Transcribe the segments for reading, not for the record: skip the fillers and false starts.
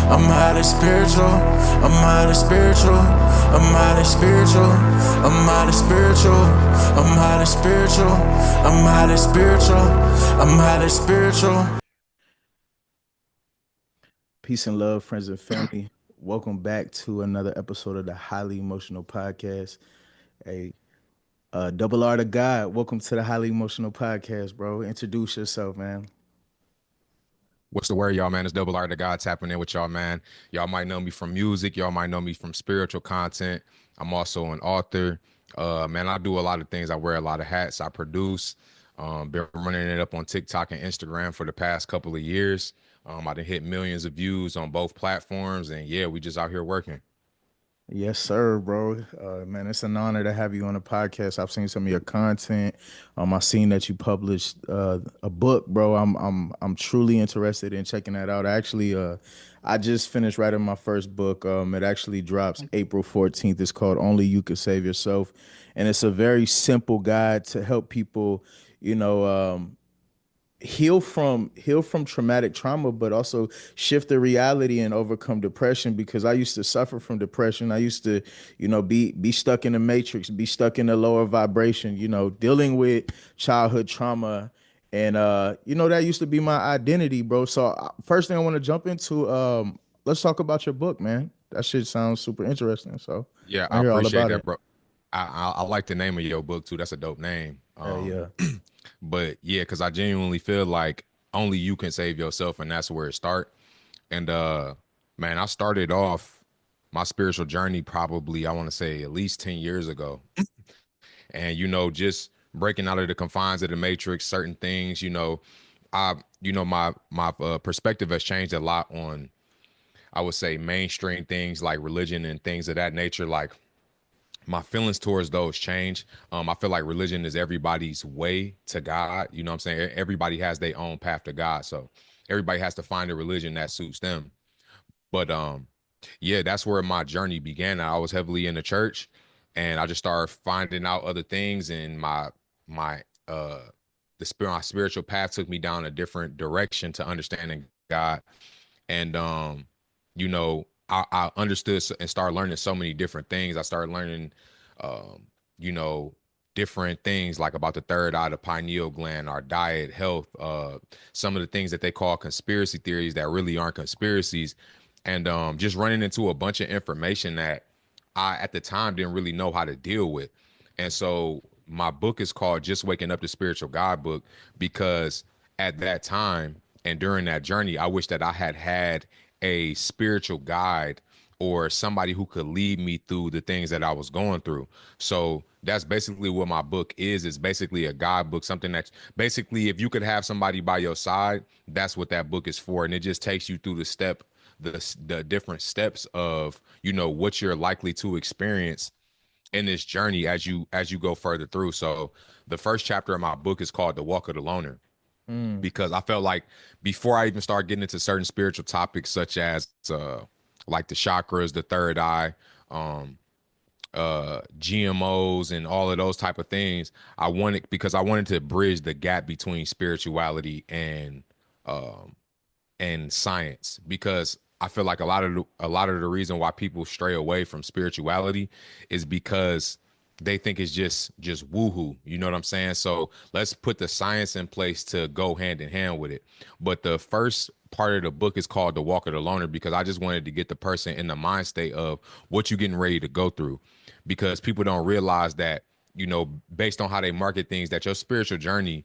I'm highly spiritual. I'm highly spiritual. I'm highly spiritual. I'm highly spiritual. I'm highly spiritual. I'm highly spiritual. I'm highly spiritual. Peace and love, friends and family. Welcome back to another episode of the Highly Emotional Podcast. A double R to God. Welcome to the Highly Emotional Podcast, bro. Introduce yourself, man. What's the word, y'all, man? It's Double R, the God, tapping in with y'all, man. Y'all might know me from music. Y'all might know me from spiritual content. I'm also an author. Man, I do a lot of things. I wear a lot of hats. I produce. Been running it up on TikTok and Instagram for the past couple of years. I done hit millions of views on both platforms. And yeah, we just out here working. Yes, sir, bro. Man, it's an honor to have you on the podcast. I've seen some of your content. I seen that you published a book, bro. I'm truly interested in checking that out. I just finished writing my first book. It actually drops April 14th. It's called Only You Could Save Yourself, and it's a very simple guide to help people, you know, heal from traumatic trauma, but also shift the reality and overcome depression, because I used to suffer from depression. I used to, be stuck in the matrix, be stuck in the lower vibration, dealing with childhood trauma. And that used to be my identity, bro. So first thing I want to jump into, let's talk about your book, man. That shit sounds super interesting. So Yeah, I I hear all appreciate about that, it. bro. I like the name of your book, too. That's a dope name. Yeah. But yeah, because I genuinely feel like only you can save yourself, and that's where it start. And man, I started off my spiritual journey probably, I want to say, at least 10 years ago. And just breaking out of the confines of the matrix, certain things, I my perspective has changed a lot on, I would say, mainstream things like religion and things of that nature. Like, my feelings towards those change. I feel like religion is everybody's way to God. You know what I'm saying? Everybody has their own path to God. So everybody has to find a religion that suits them. But yeah, that's where my journey began. I was heavily in the church, and I just started finding out other things, and my spiritual path took me down a different direction to understanding God. And I understood and started learning so many different things. I started learning, um, you know, different things like about the third eye, the pineal gland, our diet, health, some of the things that they call conspiracy theories that really aren't conspiracies, and just running into a bunch of information that I at the time didn't really know how to deal with. And so my book is called Just Waking Up, the Spiritual Guidebook, because at that time and during that journey, I wish that I had had a spiritual guide or somebody who could lead me through the things that I was going through. So that's basically what my book is. It's basically a guidebook, something that basically, if you could have somebody by your side, that's what that book is for. And it just takes you through the different steps of, what you're likely to experience in this journey as you go further through. So the first chapter of my book is called The Walk of the Loner, because I felt like before I even started getting into certain spiritual topics such as like the chakras, the third eye, GMOs, and all of those type of things, I wanted to bridge the gap between spirituality and science, because I feel like a lot of the reason why people stray away from spirituality is because they think it's just woohoo. You know what I'm saying? So let's put the science in place to go hand in hand with it. But the first part of the book is called The Walk of the Loner, because I just wanted to get the person in the mind state of what you're getting ready to go through, because people don't realize that, based on how they market things, that your spiritual journey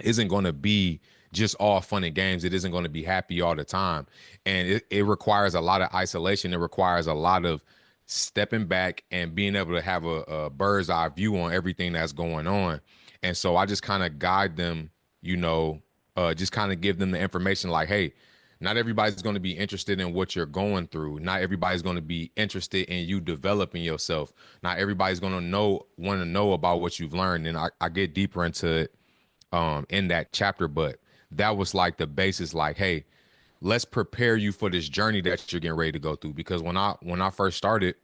isn't going to be just all fun and games. It isn't going to be happy all the time. And it requires a lot of isolation. It requires a lot of stepping back and being able to have a bird's eye view on everything that's going on. And so I just kind of guide them, just kind of give them the information like, hey, not everybody's going to be interested in what you're going through. Not everybody's going to be interested in you developing yourself. Not everybody's going to want to know about what you've learned. And I get deeper into it in that chapter, but that was like the basis, like, hey, let's prepare you for this journey that you're getting ready to go through. Because when I first started,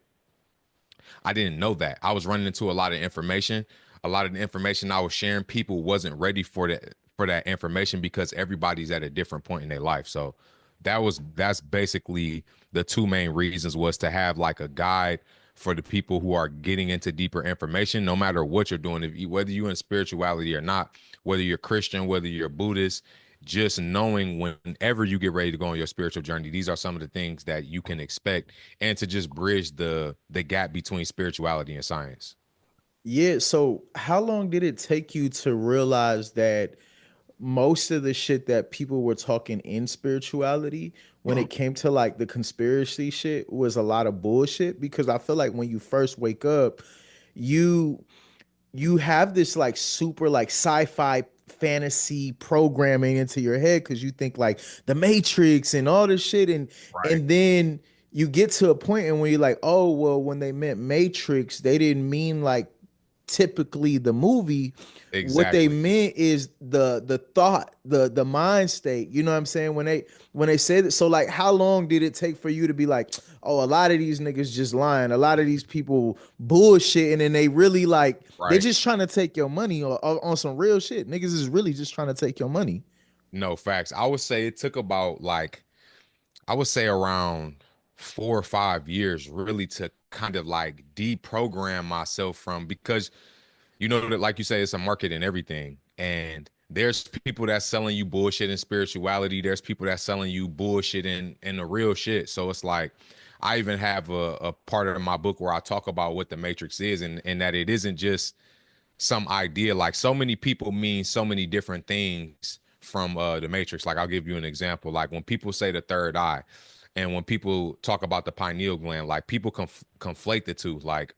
I didn't know that. I was running into a lot of information. A lot of the information I was sharing, people wasn't ready for that information, because everybody's at a different point in their life. So That's basically the two main reasons, was to have like a guide for the people who are getting into deeper information, no matter what you're doing, whether you're in spirituality or not, whether you're Christian, whether you're Buddhist, just knowing whenever you get ready to go on your spiritual journey, these are some of the things that you can expect, and to just bridge the gap between spirituality and science. Yeah. So how long did it take you to realize that most of the shit that people were talking in spirituality, when it came to like the conspiracy shit, was a lot of bullshit? Because I feel like when you first wake up, you you have this like super like sci-fi fantasy programming into your head because you think like the Matrix and all this shit, Right. and then you get to a point and when you're like, oh well, when they meant Matrix, they didn't mean like typically the movie. What they Exactly. meant is the thought, the mind state. You know what I'm saying? When they say that, so like how long did it take for you to be like, oh, a lot of these niggas just lying, a lot of these people bullshitting, and they really like they Right. just trying to take your money or on some real shit. Niggas is really just trying to take your money. No, facts. I would say it took about like, I would say around 4 or 5 years really to kind of like deprogram myself from, because you know that, like you say, it's a market and everything. And there's people that's selling you bullshit in spirituality. There's people that's selling you bullshit in the real shit. So it's like, I even have a part of my book where I talk about what the Matrix is, and that it isn't just some idea. Like, so many people mean so many different things from the Matrix. Like, I'll give you an example. Like, when people say the third eye, and when people talk about the pineal gland, like, people conflate the two. Like,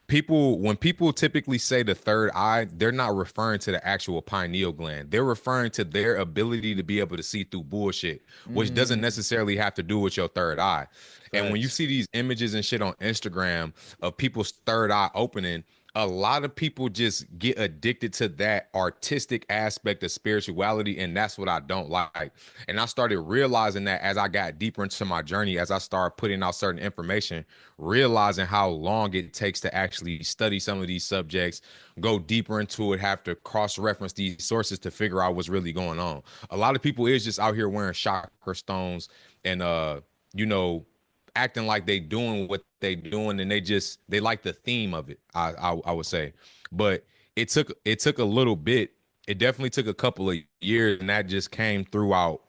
when people typically say the third eye, they're not referring to the actual pineal gland. They're referring to their ability to be able to see through bullshit, which doesn't Mm, necessarily have to do with your third eye. And when you facts. see these images and shit on Instagram of people's third eye opening, a lot of people just get addicted to that artistic aspect of spirituality, and that's what I don't like. And I started realizing that as I got deeper into my journey, as I started putting out certain information, realizing how long it takes to actually study some of these subjects, go deeper into it, have to cross-reference these sources to figure out what's really going on. A lot of people is just out here wearing chakra stones and you know, acting like they doing what they doing, and they like the theme of it. I would say, but it took a little bit. It definitely took a couple of years, and that just came throughout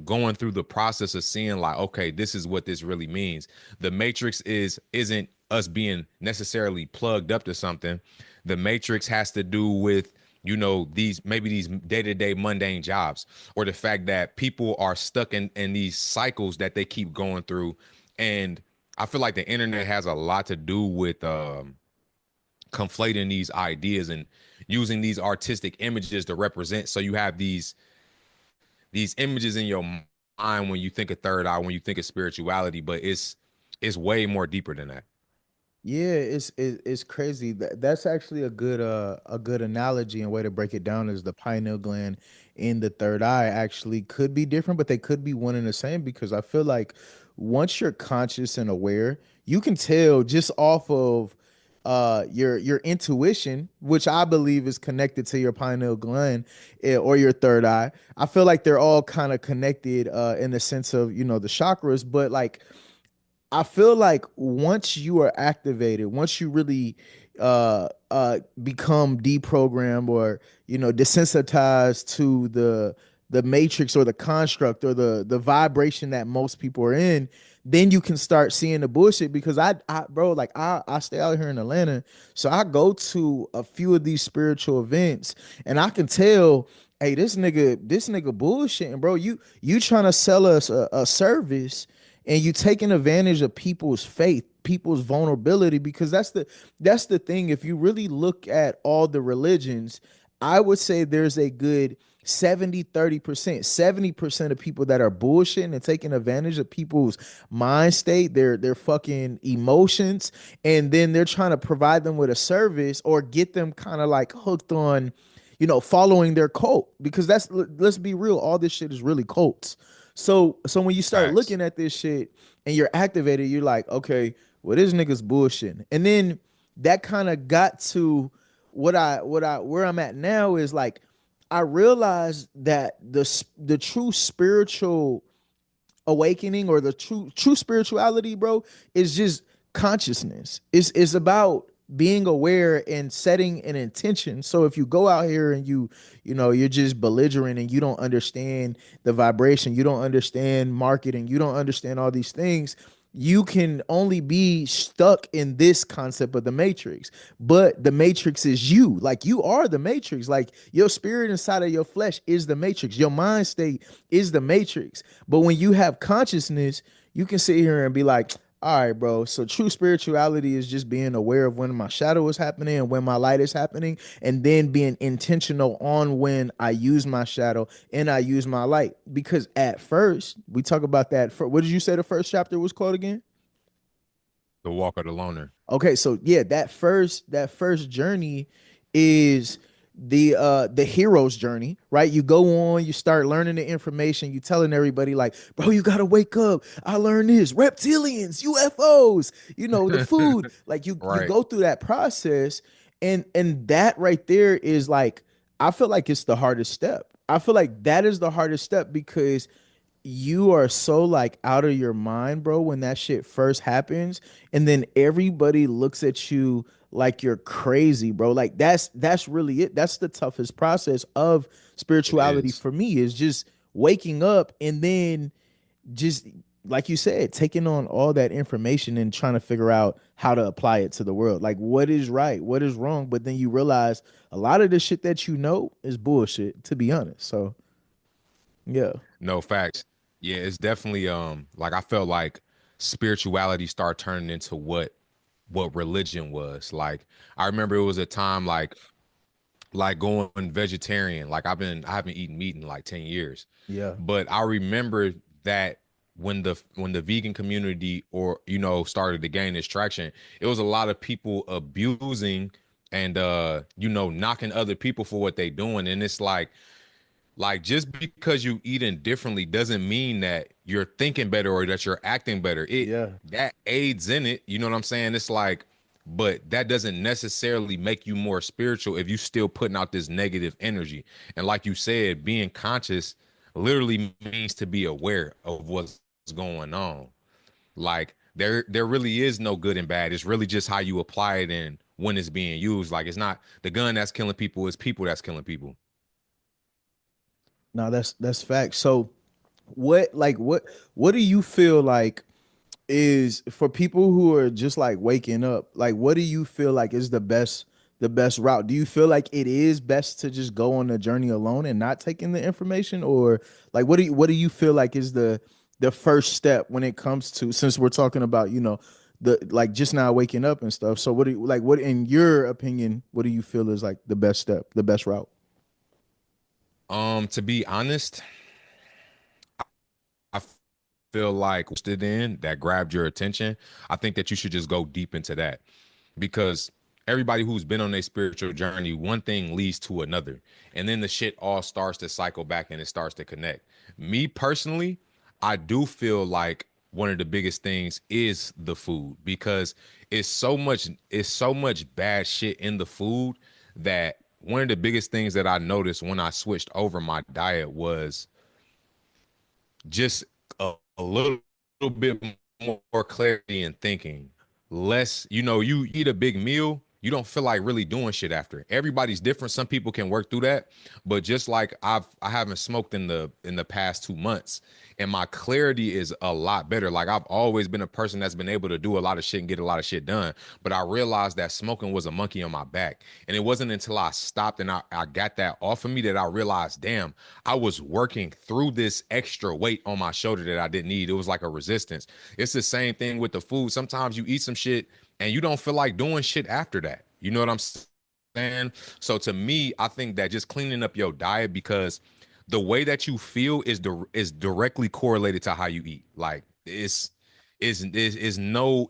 going through the process of seeing like, okay, this is what this really means. The Matrix isn't us being necessarily plugged up to something. The Matrix has to do with, these day-to-day mundane jobs, or the fact that people are stuck in these cycles that they keep going through. And I feel like the internet has a lot to do with conflating these ideas and using these artistic images to represent. So you have these images in your mind when you think of third eye, when you think of spirituality, but it's way more deeper than that. Yeah, it's crazy. That's actually a good analogy and way to break it down is the pineal gland in the third eye actually could be different, but they could be one and the same because I feel like once you're conscious and aware, you can tell just off of your intuition, which I believe is connected to your pineal gland or your third eye. I feel like they're all kind of connected in the sense of, the chakras, but like I feel like once you are activated, once you really become deprogrammed or desensitized to the matrix or the construct or the vibration that most people are in, then you can start seeing the bullshit. Because I bro, like I stay out here in Atlanta, so I go to a few of these spiritual events, and I can tell. Hey, this nigga bullshitting, bro. You trying to sell us a service, and you taking advantage of people's faith, people's vulnerability, because that's the thing. If you really look at all the religions, I would say there's a good 70-30%, 70% of people that are bullshitting and taking advantage of people's mind state, their fucking emotions, and then they're trying to provide them with a service or get them kind of like hooked on following their cult, because let's be real, all this shit is really cults. So when you start Facts. looking at this shit and you're activated, you're like, okay, well, this nigga's bullshitting. And then that kind of got to where I'm at now is like I realized that the true spiritual awakening or the true spirituality, bro, is just consciousness. It's about being aware and setting an intention. So if you go out here and you're just belligerent and you don't understand the vibration, you don't understand marketing, you don't understand all these things, you can only be stuck in this concept of the matrix. But the matrix is you. Like, you are the matrix. Like, your spirit inside of your flesh is the matrix. Your mind state is the matrix. But when you have consciousness, you can sit here and be like, all right, bro. So true spirituality is just being aware of when my shadow is happening and when my light is happening, and then being intentional on when I use my shadow and I use my light. Because at first, we talk about that. What did you say the first chapter was called again? The walk of the loner. Okay, so yeah, that first journey is the hero's journey, right? You go on, you start learning the information, you telling everybody like, bro, you gotta wake up. I learned this, reptilians, UFOs, the food. Like, you Right. go through that process, and that right there is like, I feel like it's the hardest step. I feel like that is the hardest step because you are so like out of your mind, bro, when that shit first happens, and then everybody looks at you like you're crazy, bro. Like, that's really it. That's the toughest process of It spirituality is. for me, is just waking up and then just, like you said, taking on all that information and trying to figure out how to apply it to the world. Like, what is right, what is wrong, but then you realize a lot of the shit that is bullshit, to be honest. So yeah. No facts. Yeah, it's definitely like I felt like spirituality started turning into what religion was. Like I remember it was a time like going vegetarian. Like I haven't eaten meat in like 10 years. Yeah. But I remember that when the vegan community or started to gain this traction, it was a lot of people abusing and knocking other people for what they doing. And it's like just because you eating differently doesn't mean that you're thinking better or that you're acting better. It Yeah. that aids in it. You know what I'm saying? It's like, but that doesn't necessarily make you more spiritual if you still putting out this negative energy. And like you said, being conscious literally means to be aware of what's going on. Like there really is no good and bad. It's really just how you apply it and when it's being used. Like it's not the gun that's killing people, it's people that's killing people. No, that's fact. So what do you feel like is for people who are just like waking up, like what do you feel like is the best route? Do you feel like it is best to just go on the journey alone and not taking the information? Or like what do you feel like is the first step when it comes to, since we're talking about, the like just now waking up and stuff. So what in your opinion, what do you feel is like the best step, the best route? To be honest, I feel like interested in that grabbed your attention. I think that you should just go deep into that because everybody who's been on a spiritual journey, one thing leads to another, and then the shit all starts to cycle back and it starts to connect. Me personally, I do feel like one of the biggest things is the food because it's so much bad shit in the food that one of the biggest things that I noticed when I switched over my diet was just a little bit more clarity in thinking. Less, you eat a big meal, you don't feel like really doing shit after. Everybody's different. Some people can work through that, but just like I haven't smoked in the past 2 months, and my clarity is a lot better. Like I've always been a person that's been able to do a lot of shit and get a lot of shit done, but I realized that smoking was a monkey on my back, and it wasn't until I stopped and I got that off of me that I realized, damn, I was working through this extra weight on my shoulder that I didn't need. It was like a resistance. It's the same thing with the food. Sometimes you eat some shit and you don't feel like doing shit after that. You know what I'm saying? So to me, I think that just cleaning up your diet, because the way that you feel is directly correlated to how you eat. Like is no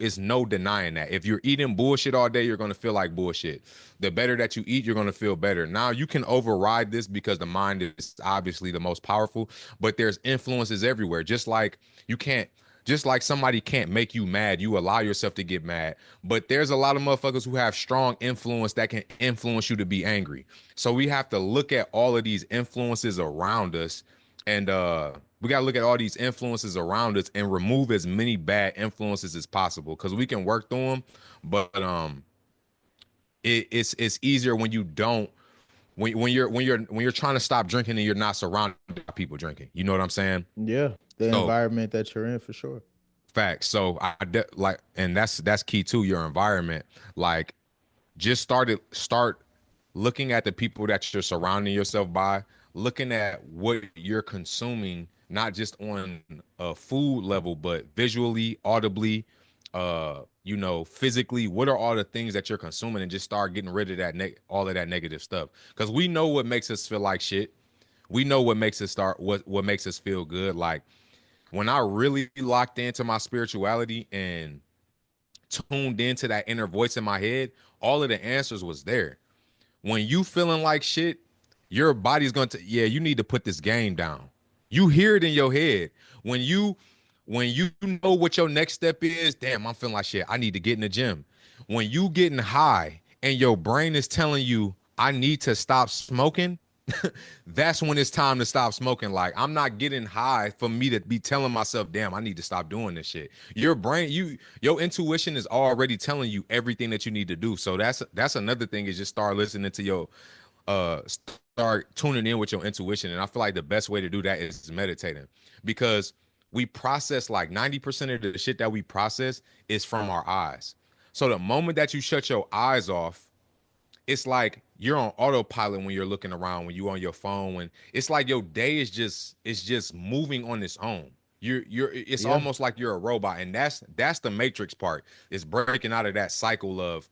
denying that. If you're eating bullshit all day, you're gonna feel like bullshit. The better that you eat, you're gonna feel better. Now you can override this because the mind is obviously the most powerful, but there's influences everywhere. Just like somebody can't make you mad, you allow yourself to get mad. But there's a lot of motherfuckers who have strong influence that can influence you to be angry. So we have to look at all of these influences around us and We got to look at all these influences around us and remove as many bad influences as possible, because we can work through them, but it's easier when you don't, when you're trying to stop drinking and you're not surrounded by people drinking. You know what I'm saying? Yeah, the So environment that you're in for sure. facts. So like, and that's key too. Your environment, like, just start looking at the people that you're surrounding yourself by, looking at what you're consuming, not just on a food level, but visually, audibly, physically. What are all the things that you're consuming, and just start getting rid of that all of that negative stuff. Because we know what makes us feel like shit. We know what makes us what makes us feel good. Like, when I really locked into my spirituality and tuned into that inner voice in my head, all of the answers was there. When you feeling like shit, your body's going to, yeah, you need to put this game down. You hear it in your head. When you know what your next step is, damn, I'm feeling like shit, I need to get in the gym. When you getting high and your brain is telling you, I need to stop smoking, that's when it's time to stop smoking. Like, I'm not getting high for me to be telling myself, damn, I need to stop doing this shit. Your brain, your intuition is already telling you everything that you need to do. So that's another thing, is just start listening to your start tuning in with your intuition. And I feel like the best way to do that is meditating, because we process like 90% of the shit that we process is from our eyes. So the moment that you shut your eyes off, it's like you're on autopilot when you're looking around, when you're on your phone, when it's like your day is just moving on its own. It's almost like you're a robot. And that's the matrix part, is breaking out of that cycle of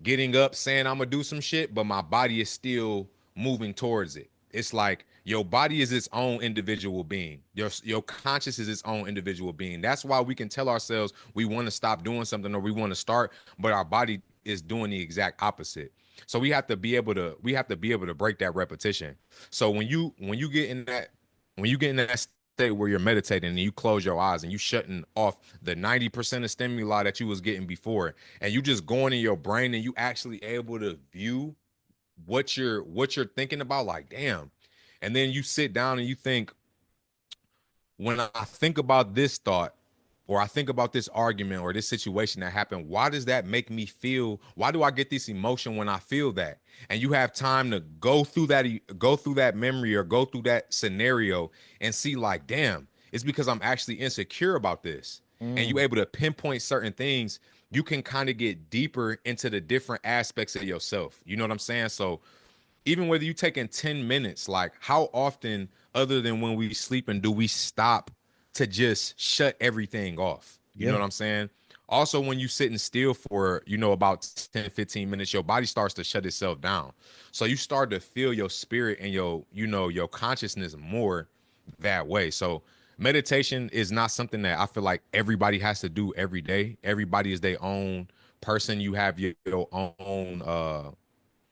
getting up, saying I'm gonna do some shit, but my body is still moving towards it. It's like your body is its own individual being. Your conscious is its own individual being. That's why we can tell ourselves we want to stop doing something or we want to start, but our body is doing the exact opposite. So we have to be able to break that repetition. So when you get in that state where you're meditating and you close your eyes and you shutting off the 90% of stimuli that you was getting before, and you just going in your brain and you actually able to view what you're thinking about, like, damn. And then you sit down and you think, when I think about this thought, or I think about this argument or this situation that happened, why does that make me feel? Why do I get this emotion when I feel that? And you have time to go through that memory or go through that scenario and see, like, damn, it's because I'm actually insecure about this. And you able to pinpoint certain things. You can kind of get deeper into the different aspects of yourself. You know what I'm saying? So even whether you taking 10 minutes, like, how often, other than when we sleeping, do we stop to just shut everything off? You know what I'm saying? Also, when you sitting still for, about 10, 15 minutes, your body starts to shut itself down. So you start to feel your spirit and your consciousness more that way. So meditation is not something that I feel like everybody has to do every day. Everybody is their own person. You have your own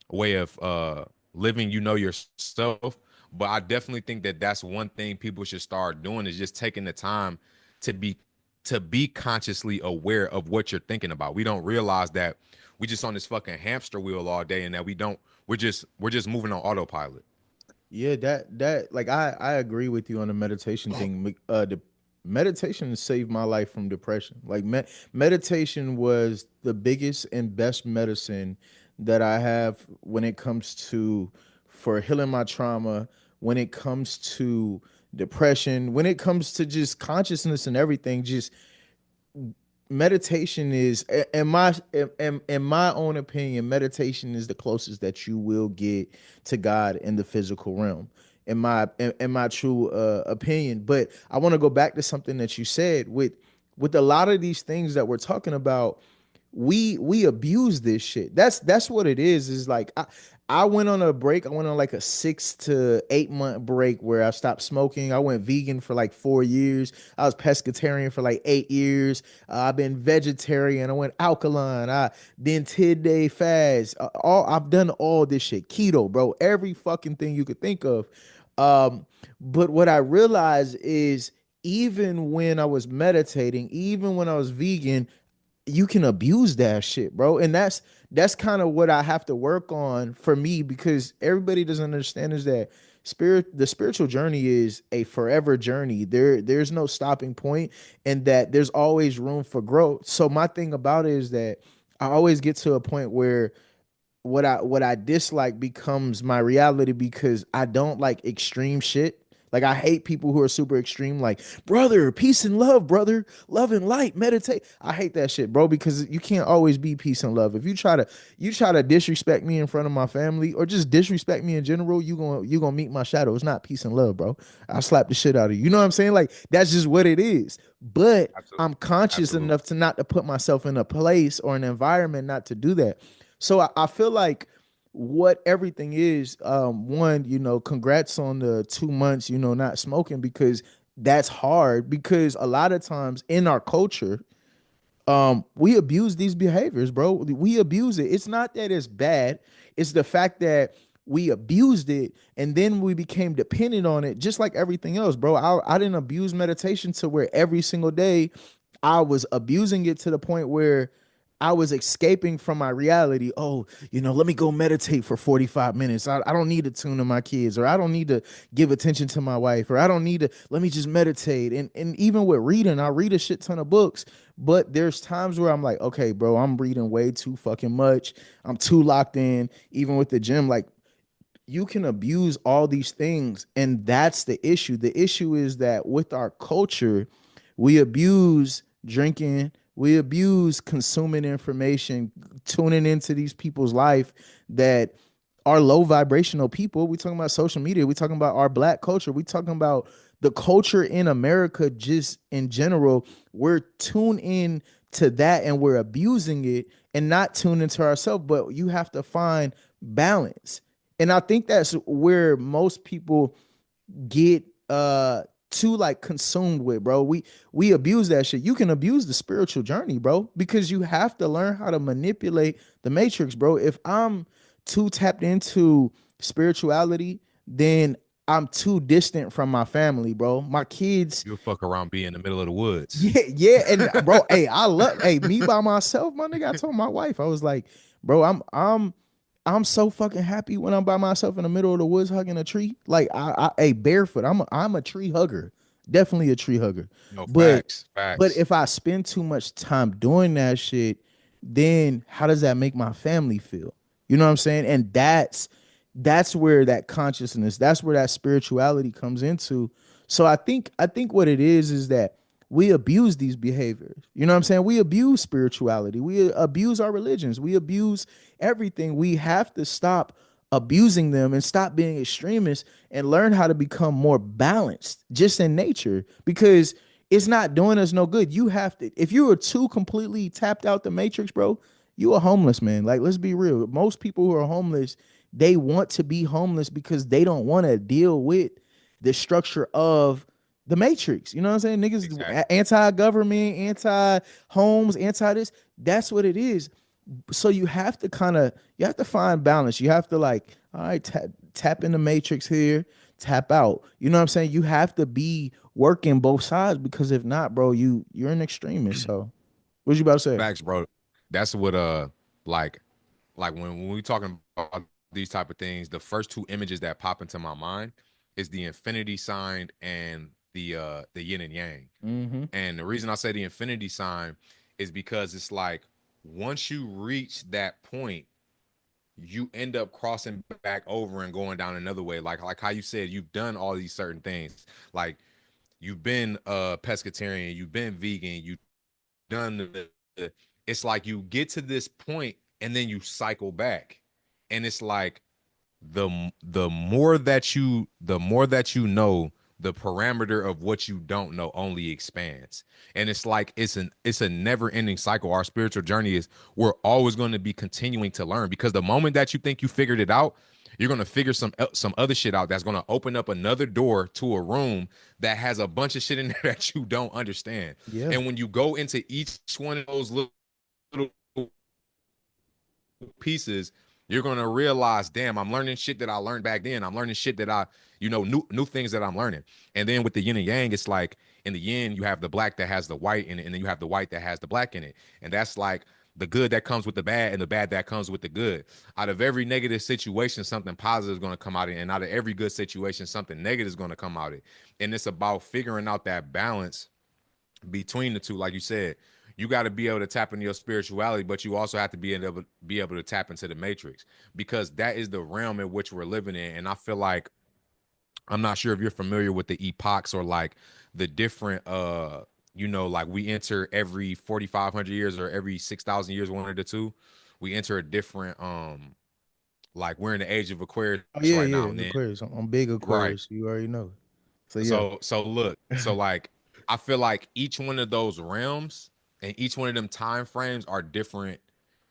way of living, yourself. But I definitely think that that's one thing people should start doing, is just taking the time to be consciously aware of what you're thinking about. We don't realize that we just on this fucking hamster wheel all day, and that we're just moving on autopilot. Yeah, that like I agree with you on the meditation thing. The meditation saved my life from depression. Like meditation was the biggest and best medicine that I have when it comes to for healing my trauma, when it comes to depression, when it comes to just consciousness and everything. Just meditation is, in my own opinion, meditation is the closest that you will get to God in the physical realm, in my true opinion. But I want to go back to something that you said with a lot of these things that we're talking about. We abuse this shit. That's what it is like, I went on a break. I went on like a 6 to 8 month break where I stopped smoking. I went vegan for like 4 years. I was pescatarian for like 8 years. I've been vegetarian. I went alkaline. I then 10-day fast. I've done all this shit. Keto, bro. Every fucking thing you could think of. But what I realized is, even when I was meditating, even when I was vegan, you can abuse that shit, bro. And that's kind of what I have to work on for me, because everybody doesn't understand is that the spiritual journey is a forever journey. There's no stopping point, and that there's always room for growth. So my thing about it is that I always get to a point where what I dislike becomes my reality because I don't like extreme shit. Like I hate people who are super extreme, like, brother, peace and love, brother, love and light, meditate. I hate that shit, bro, because you can't always be peace and love. If you try to disrespect me in front of my family or just disrespect me in general, you gonna meet my shadow. It's not peace and love, bro. I'll slap the shit out of you. You know what I'm saying? Like that's just what it is. But Absolutely. I'm conscious Absolutely. enough to not to put myself in a place or an environment not to do that. So I feel like what everything is, one, congrats on the 2 months, not smoking, because that's hard, because a lot of times in our culture, we abuse these behaviors, bro. We abuse it. It's not that it's bad. It's the fact that we abused it and then we became dependent on it, just like everything else, bro. I didn't abuse meditation to where every single day I was abusing it to the point where I was escaping from my reality. Oh, let me go meditate for 45 minutes. I don't need to tune to my kids, or I don't need to give attention to my wife, or I don't need to, let me just meditate. And even with reading, I read a shit ton of books, but there's times where I'm like, okay, bro, I'm reading way too fucking much. I'm too locked in, even with the gym. Like, you can abuse all these things, and that's the issue. The issue is that with our culture, we abuse drinking, we abuse consuming information, tuning into these people's life that are low vibrational people. We talking about social media, we talking about our black culture, we talking about the culture in America just in general. We're tuned in to that and we're abusing it and not tuned into ourselves. But you have to find balance. And I think that's where most people get too like consumed with, bro. We abuse that shit. You can abuse the spiritual journey, bro, because you have to learn how to manipulate the matrix, bro. If I'm too tapped into spirituality, then I'm too distant from my family, bro. My kids, You'll fuck around be in the middle of the woods. yeah, and bro, hey, I love, hey, me by myself, my nigga. I told my wife, I was like, bro, I'm so fucking happy when I'm by myself in the middle of the woods hugging a tree. Like hey, barefoot. I'm a tree hugger. Definitely a tree hugger. No, But facts. but if I spend too much time doing that shit, then how does that make my family feel? You know what I'm saying? And that's where that consciousness, that's where that spirituality comes into. So I think what it is that we abuse these behaviors. You know what I'm saying? We abuse spirituality. We abuse our religions. We abuse everything. We have to stop abusing them and stop being extremists and learn how to become more balanced just in nature, because it's not doing us no good. You have to, if you are too completely tapped out the matrix, bro, you are homeless, man. Like, let's be real. Most people who are homeless, they want to be homeless because they don't want to deal with the structure of the matrix. You know what I'm saying? Niggas Exactly. anti-government, anti-homes, anti-this. That's what it is. So you have to find balance. You have to, like, all right, tap in the matrix here, tap out. You know what I'm saying? You have to be working both sides, because if not, bro, you're an extremist. So what you about to say? Facts, bro. That's what like when we talking about these type of things, the first two images that pop into my mind is the infinity sign and the yin and yang. Mm-hmm. And the reason I say the infinity sign is because it's like once you reach that point, you end up crossing back over and going down another way. Like how you said, you've done all these certain things. Like you've been pescatarian, you've been vegan, you've done it's like you get to this point and then you cycle back. And it's like the more that you know, the parameter of what you don't know only expands. And it's like it's a never-ending cycle. Our spiritual journey is, we're always going to be continuing to learn, because the moment that you think you figured it out, you're going to figure some other shit out that's going to open up another door to a room that has a bunch of shit in there that you don't understand. Yeah. And when you go into each one of those little pieces, you're going to realize, damn, I'm learning shit that I learned back then. I'm learning shit that I, new things that I'm learning. And then with the yin and yang, it's like in the yin, you have the black that has the white in it, and then you have the white that has the black in it. And that's like the good that comes with the bad and the bad that comes with the good. Out of every negative situation, something positive is going to come out of it. And out of every good situation, something negative is going to come out of it. And it's about figuring out that balance between the two. Like you said, you got to be able to tap into your spirituality, but you also have to be able to tap into the matrix, because that is the realm in which we're living in. And I feel like, I'm not sure if you're familiar with the epochs or like the different like we enter every 4,500 years or every 6,000 years, one of the two. We enter a different like we're in the age of Aquarius Oh yeah, right now. yeah, And then, Aquarius. I'm big right. Aquarius. You already know. So yeah. So look, so like I feel like each one of those realms and each one of them time frames are different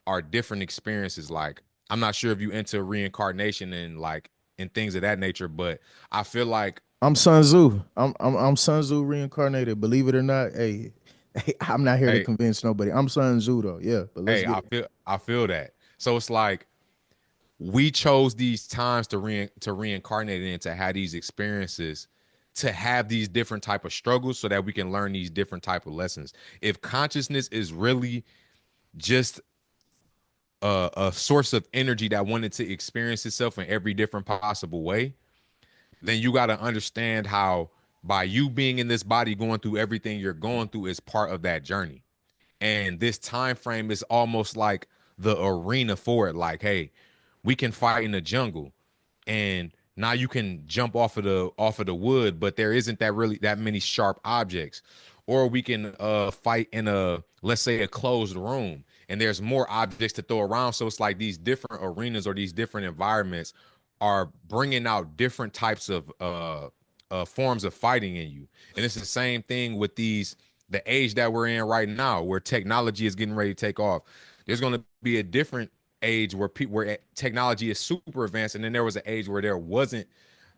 experiences. Like, I'm not sure if you into reincarnation and like and things of that nature, but I feel like I'm Sun Tzu. I'm Sun Tzu reincarnated. Believe it or not, hey, I'm not here to hey, convince nobody. I'm Sun Tzu though. Yeah, but let's hey, get it. I feel that. So it's like we chose these times to reincarnate and to have these experiences, to have these different type of struggles so that we can learn these different type of lessons. If consciousness is really just a source of energy that wanted to experience itself in every different possible way, then you got to understand how by you being in this body going through everything you're going through is part of that journey. And this time frame is almost like the arena for it. Like, hey, we can fight in the jungle, and now you can jump off of the wood, but there isn't that many sharp objects. Or we can fight in let's say a closed room, and there's more objects to throw around. So it's like these different arenas or these different environments are bringing out different types of forms of fighting in you. And it's the same thing with the age that we're in right now, where technology is getting ready to take off. There's going to be a different age where technology is super advanced, and then there was an age where there wasn't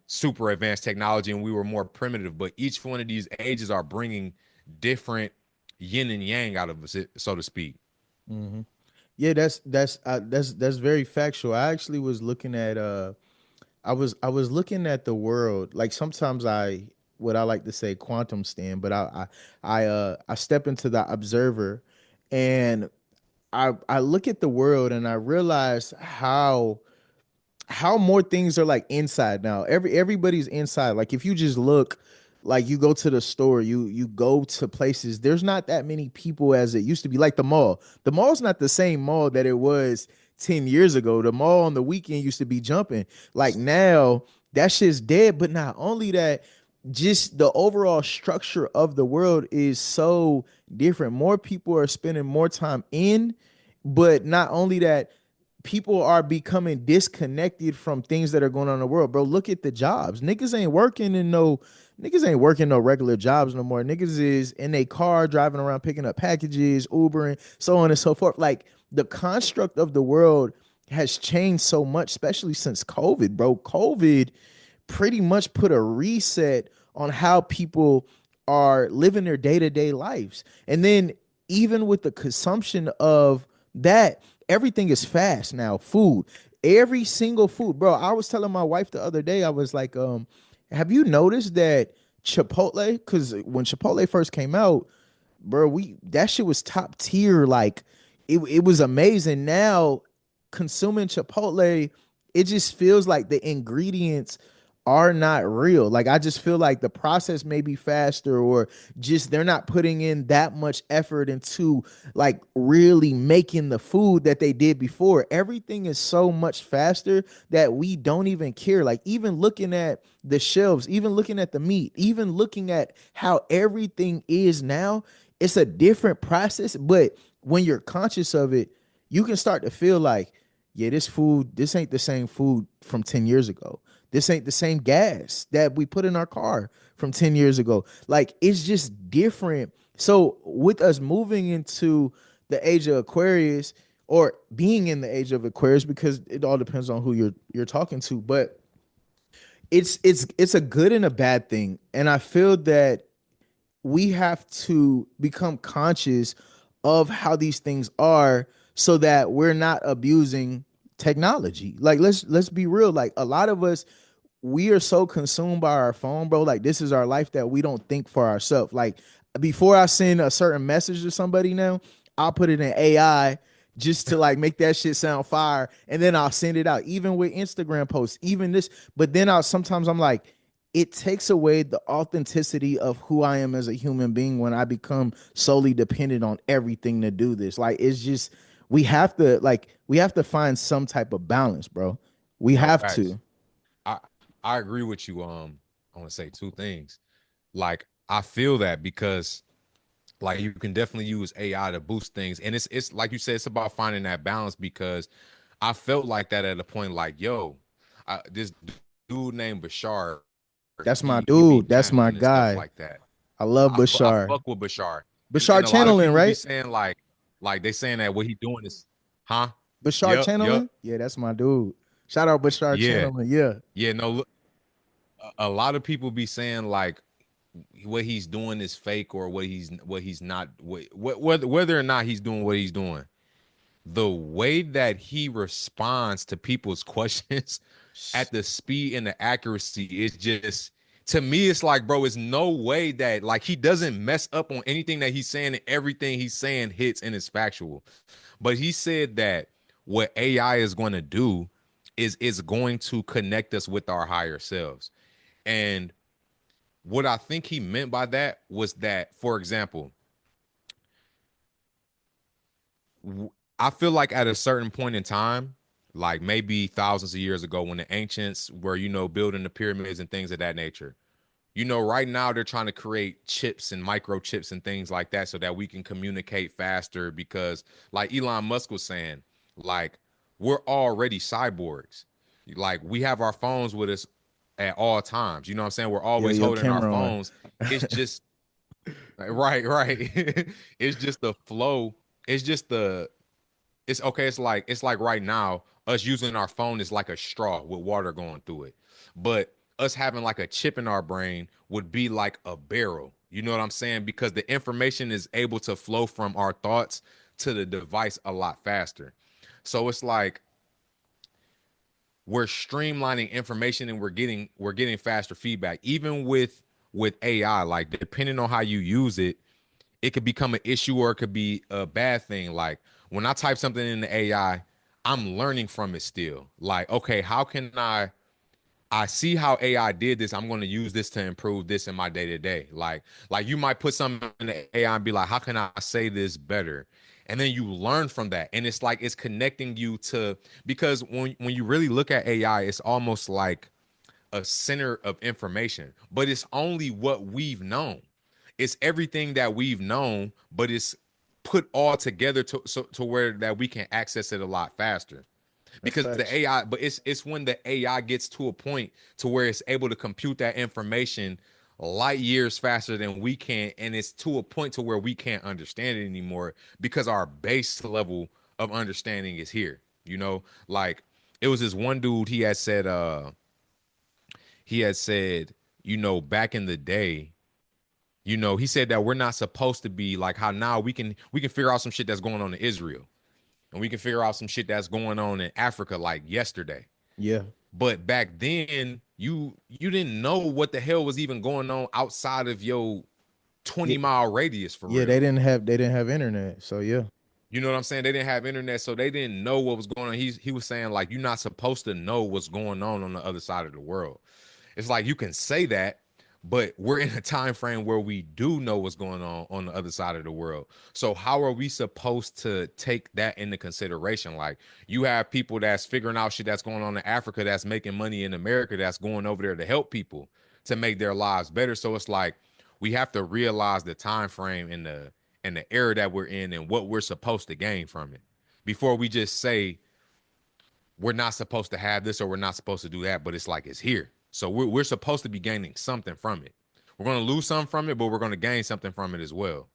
super advanced technology and we were more primitive. But each one of these ages are bringing different yin and yang out of us, so to speak. Mm-hmm. Yeah, that's very factual. I actually was looking at I was looking at the world. Like sometimes what I like to say quantum stand, but I step into the observer, and I look at the world and I realize how more things are like inside now. Everybody's inside. Like if you just look, like you go to the store, you go to places, there's not that many people as it used to be. Like the mall. The mall's not the same mall that it was 10 years ago. The mall on the weekend used to be jumping. Like now, that shit's dead. But not only that, just the overall structure of the world is so different. More people are spending more time in, but not only that, people are becoming disconnected from things that are going on in the world. Bro, look at the jobs. Niggas ain't working no regular jobs no more. Niggas is in a car driving around picking up packages, Ubering, so on and so forth. Like the construct of the world has changed so much, especially since COVID, bro. COVID pretty much put a reset on how people are living their day-to-day lives. And then even with the consumption of that, everything is fast now. Food, every single food, bro. I was telling my wife the other day, I was like, have you noticed that Chipotle? Because when Chipotle first came out, bro, that shit was top tier. Like it was amazing. Now consuming Chipotle, it just feels like the ingredients are not real. Like I just feel like the process may be faster, or just they're not putting in that much effort into like really making the food that they did before. Everything is so much faster that we don't even care. Like even looking at the shelves, even looking at the meat, even looking at how everything is now, it's a different process. But when you're conscious of it, you can start to feel like, yeah, this ain't the same food from 10 years ago. This ain't the same gas that we put in our car from 10 years ago. Like, it's just different. So with us moving into the age of Aquarius, or being in the age of Aquarius, because it all depends on who you're talking to, but it's a good and a bad thing. And I feel that we have to become conscious of how these things are so that we're not abusing technology. Like let's be real. Like a lot of us, we are so consumed by our phone, bro. Like this is our life that we don't think for ourselves. Like before I send a certain message to somebody now, I'll put it in AI. just to like make that shit sound fire, and then I'll send it out. Even with Instagram posts, even this, but then I'm like, it takes away the authenticity of who I am as a human being when I become solely dependent on everything to do this. Like it's just we have to find some type of balance, bro. We No have facts. to. I I agree with you. I want to say two things. Like I feel that because like you can definitely use AI to boost things, and it's like you said, it's about finding that balance because I felt like that at a point. Like yo, this dude named Bashar, That's my he be dude. That's my channeling and stuff guy. like that. I love I Bashar. fuck with Bashar, Bashar and a lot of channeling, people be right? saying like they saying that what he doing is, huh? Bashar Yep, yep, channeling. Yeah, that's my dude. Shout out Bashar yeah, channeling. Yeah, yeah. No, look, a lot of people be saying like what he's doing is fake or what he's not whether or not he's doing what he's doing. The way that he responds to people's questions at the speed and the accuracy is just, to me it's like, bro, it's no way that like he doesn't mess up on anything that he's saying, and everything he's saying hits and is factual. But he said that what AI is going to do is going to connect us with our higher selves. And what I think he meant by that was that, for example, I feel like at a certain point in time, like maybe thousands of years ago, when the ancients were, building the pyramids and things of that nature, right now they're trying to create chips and microchips and things like that so that we can communicate faster because, like Elon Musk was saying, like we're already cyborgs. Like we have our phones with us at all times. You know what I'm saying? We're yeah, always your holding our camera on. phones. It's just right. It's just the flow. It's just the it's okay. It's like right now, us using our phone is like a straw with water going through it. But us having like a chip in our brain would be like a barrel. You know what I'm saying? Because the information is able to flow from our thoughts to the device a lot faster. So it's like we're streamlining information and we're getting faster feedback. Even with AI, like depending on how you use it, it could become an issue or it could be a bad thing. Like when I type something in the AI, I'm learning from it still. Like, okay, how can I see how AI did this. I'm going to use this to improve this in my day to day. Like you might put something in the AI and be like, how can I say this better? And then you learn from that. And it's like it's connecting you to, because when you really look at AI, it's almost like a center of information, but it's only what we've known. It's everything that we've known, but it's put all together to where that we can access it a lot faster. That's Because the facts. AI, but it's when the AI gets to a point to where it's able to compute that information light years faster than we can, and it's to a point to where we can't understand it anymore because our base level of understanding is here. Like it was this one dude, he had said, back in the day, he said that we're not supposed to be like how now we can figure out some shit that's going on in Israel, and we can figure out some shit that's going on in Africa like yesterday. Yeah, But back then, you didn't know what the hell was even going on outside of your yeah, 20-mile radius for yeah. They real. didn't have they didn't have internet, so yeah, You know what I'm saying? They didn't have internet, so they didn't know what was going on. He was saying like you're not supposed to know what's going on the other side of the world. It's like you can say that, but we're in a time frame where we do know what's going on the other side of the world. So how are we supposed to take that into consideration? Like you have people that's figuring out shit that's going on in Africa, that's making money in America, that's going over there to help people to make their lives better. So it's like we have to realize the time frame and the era that we're in and what we're supposed to gain from it before we just say we're not supposed to have this or we're not supposed to do that, but it's like it's here. So we're supposed to be gaining something from it. We're going to lose something from it, but we're going to gain something from it as well.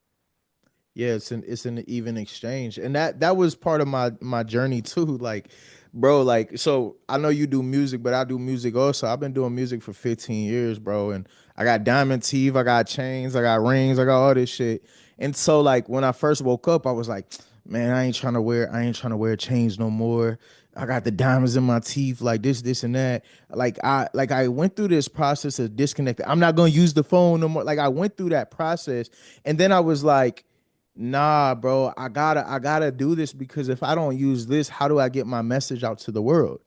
yeah. It's an even exchange, and that was part of my journey too. Like, bro, like so I know you do music, but I do music also. I've been doing music for 15 years, bro, and I got diamond teeth, I got chains, I got rings, I got all this shit. And so like when I first woke up, I was like, man, I ain't trying to wear chains no more. I got the diamonds in my teeth, like this, and that. Like I went through this process of disconnecting. I'm not gonna use the phone no more. Like I went through that process, and then I was like, nah, bro, I gotta do this because if I don't use this, how do I get my message out to the world?